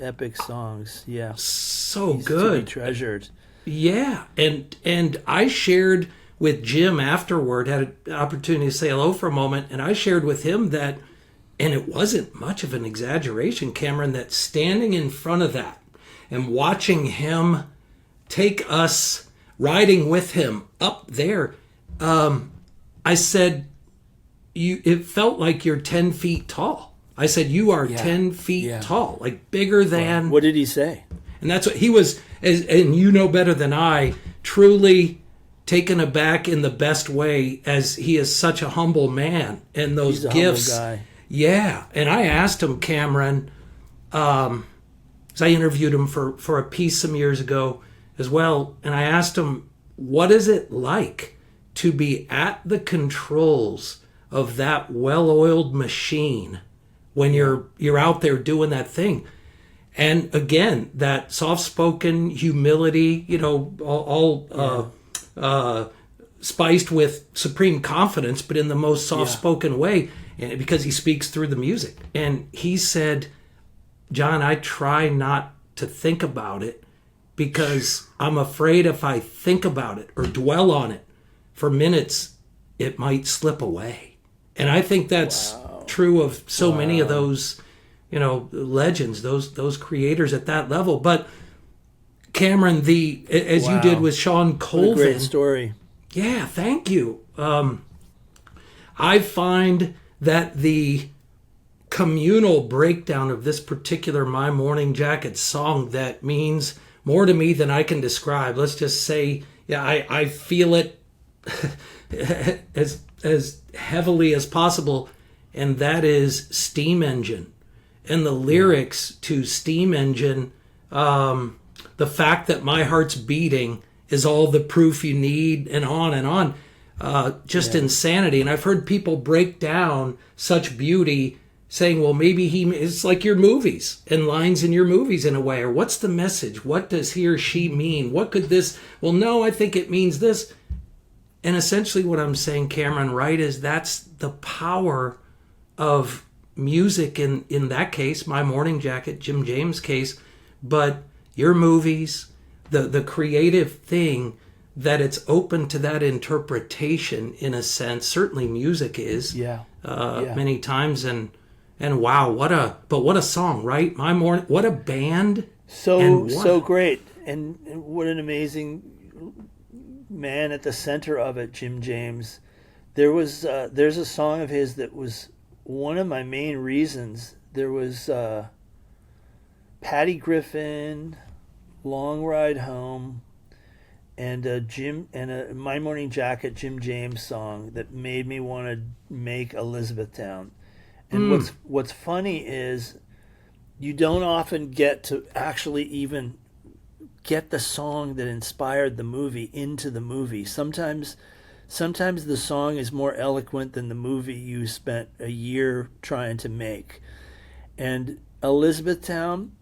Epic songs, yeah. So These good. To be treasured. Yeah, and I shared with Jim afterward, had an opportunity to say hello for a moment, and I shared with him that, and it wasn't much of an exaggeration, Cameron, that standing in front of that and watching him take us, riding with him up there, I said, it felt like you're 10 feet tall. I said, you are 10 feet tall, like bigger than... What did he say? And that's what he was, and you know better than I, truly taken aback in the best way, as he is such a humble man. And those gifts... Humble guy. Yeah. And I asked him, Cameron, because I interviewed him for a piece some years ago as well, and I asked him, what is it like to be at the controls of that well-oiled machine when you're out there doing that thing? And again, that soft-spoken humility, all spiced with supreme confidence, but in the most soft-spoken way, and because he speaks through the music. And he said, John, I try not to think about it because I'm afraid if I think about it or dwell on it for minutes, it might slip away. And I think that's true of so many of those, legends, those creators at that level. But Cameron, as you did with Sean Colvin, what a great story. Yeah, thank you. I find that the communal breakdown of this particular My Morning Jacket song that means more to me than I can describe. Let's just say, yeah, I feel it as heavily as possible, and that is Steam Engine. And the lyrics to Steam Engine, the fact that my heart's beating is all the proof you need, and on and on. Just insanity. And I've heard people break down such beauty saying, well, maybe it's like your movies and lines in your movies in a way, or what's the message? What does he or she mean? What could this, well, no, I think it means this. And essentially what I'm saying, Cameron, right, is that's the power of music in that case, My Morning Jacket, Jim James' case, but your movies, the creative thing, that it's open to that interpretation in a sense. Certainly music is many times, and wow, what a song, right? What a band. So great. And what an amazing man at the center of it, Jim James. There's a song of his that was one of my main reasons. There was Patty Griffin, Long Ride Home, and a My Morning Jacket Jim James song that made me want to make Elizabethtown. And what's funny is you don't often get to actually even get the song that inspired the movie into the movie. Sometimes the song is more eloquent than the movie you spent a year trying to make. And Elizabethtown,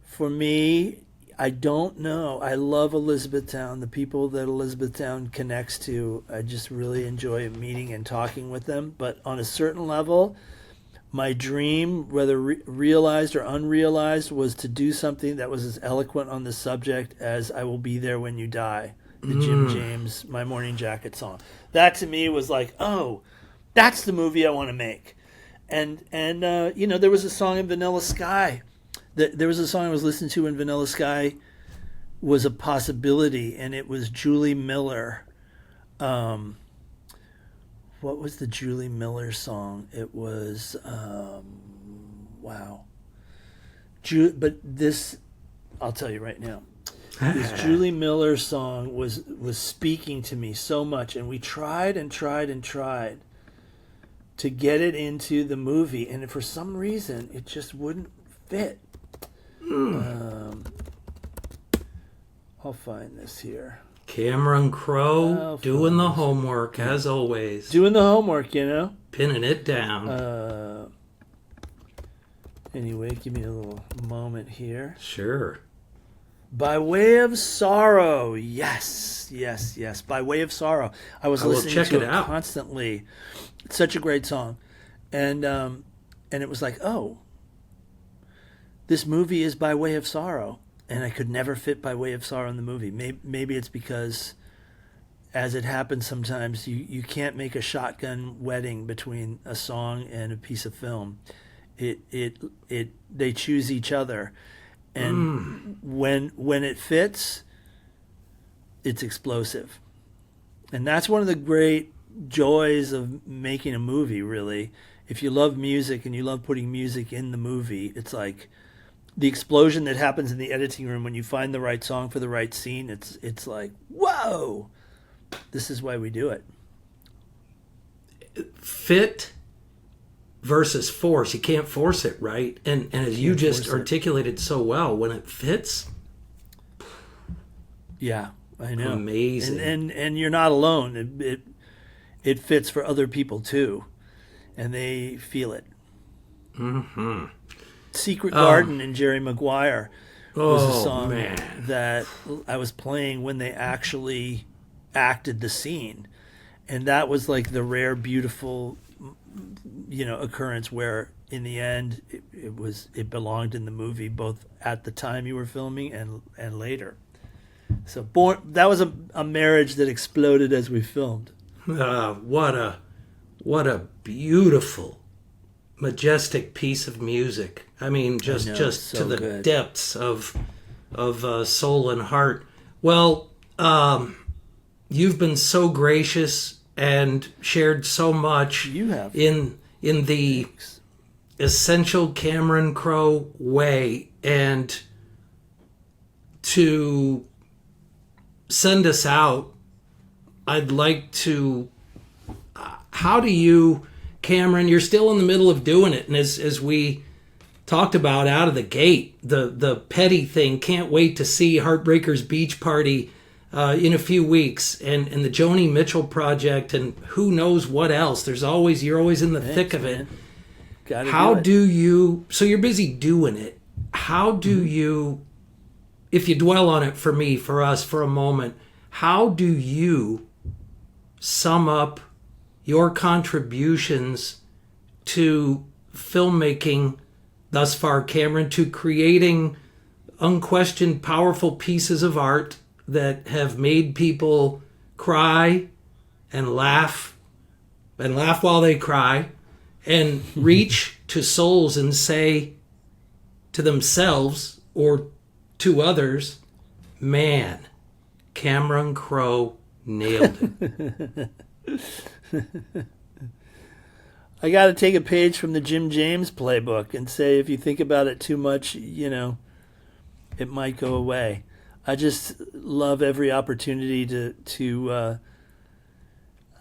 for me, I don't know. I love Elizabethtown. The people that Elizabethtown connects to, I just really enjoy meeting and talking with them. But on a certain level, my dream, whether realized or unrealized, was to do something that was as eloquent on the subject as I Will Be There When You Die, the Jim James My Morning Jacket song. That to me was like, oh, that's the movie I want to make. And there was a song in Vanilla Sky. There was a song I was listening to when Vanilla Sky was a possibility, and it was Julie Miller. What was the Julie Miller song? It was, wow. But this, I'll tell you right now. This Julie Miller song was speaking to me so much, and we tried and tried and tried to get it into the movie, and for some reason, it just wouldn't fit. I'll find this here. Cameron Crowe doing the homework, as always. Doing the homework, Pinning it down. Anyway, give me a little moment here. Sure. By Way of Sorrow. Yes. By Way of Sorrow. I was listening to it constantly. It's such a great song. And it was like, oh, this movie is By Way of Sorrow, and I could never fit By Way of Sorrow in the movie. Maybe it's because, as it happens sometimes, you can't make a shotgun wedding between a song and a piece of film. They choose each other, and when it fits, it's explosive, and that's one of the great joys of making a movie. Really, if you love music and you love putting music in the movie, it's like the explosion that happens in the editing room when you find the right song for the right scene. It's like, whoa, this is why we do it. Fit versus force. You can't force it, right? And as you just articulated so well, when it fits. Yeah, I know. Amazing. And you're not alone. It fits for other people too, and they feel it. Mm-hmm. Secret Garden in Jerry Maguire was a song that I was playing when they actually acted the scene, and that was like the rare, beautiful, occurrence where in the end it belonged in the movie, both at the time you were filming and later. So that was a marriage that exploded as we filmed. What a beautiful, majestic piece of music. I mean, just so to the good depths of soul and heart. Well, you've been so gracious and shared so much You have. in the essential Cameron Crowe way. And to send us out, I'd like to, how do you, Cameron, you're still in the middle of doing it, and as we talked about out of the gate, the petty thing, can't wait to see Heartbreakers Beach Party in a few weeks, and the Joni Mitchell project, and who knows what else. You're always in the thick of it. How do you, so you're busy doing it, how do you, if you dwell on it for us for a moment, how do you sum up your contributions to filmmaking thus far, Cameron, to creating unquestioned powerful pieces of art that have made people cry and laugh while they cry, and reach to souls and say to themselves or to others, man, Cameron Crowe nailed it. I got to take a page from the Jim James playbook and say, if you think about it too much, it might go away. I just love every opportunity to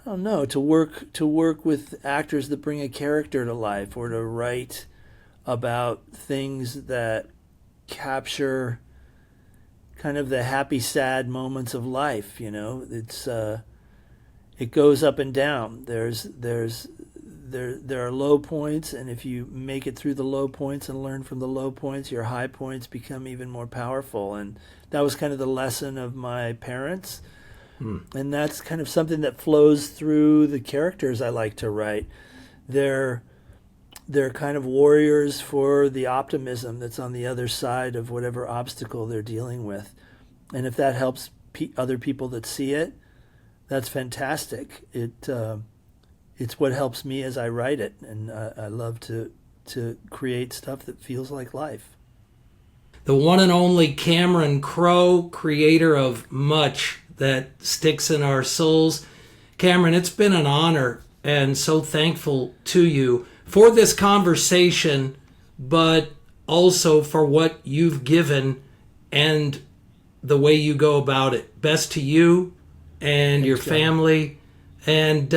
I don't know, to work with actors that bring a character to life, or to write about things that capture kind of the happy, sad moments of life. It's it goes up and down. There are low points, and if you make it through the low points and learn from the low points, your high points become even more powerful. And that was kind of the lesson of my parents. And that's kind of something that flows through the characters I like to write. They're kind of warriors for the optimism that's on the other side of whatever obstacle they're dealing with. And if that helps other people that see it, that's fantastic. It's what helps me as I write it, and I love to create stuff that feels like life. The one and only Cameron Crowe, creator of much that sticks in our souls. Cameron, it's been an honor, and so thankful to you for this conversation, but also for what you've given and the way you go about it. Best to you and your family, and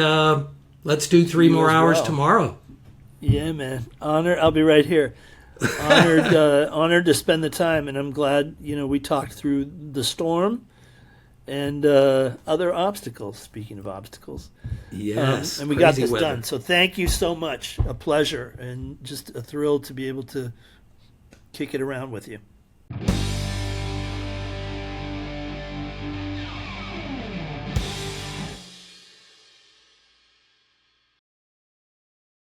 let's do 3 more hours tomorrow. Yeah, man. Honor. I'll be right here. Honored to spend the time, and I'm glad we talked through the storm and other obstacles. Speaking of obstacles, yes, and we got this done. So thank you so much. A pleasure, and just a thrill to be able to kick it around with you.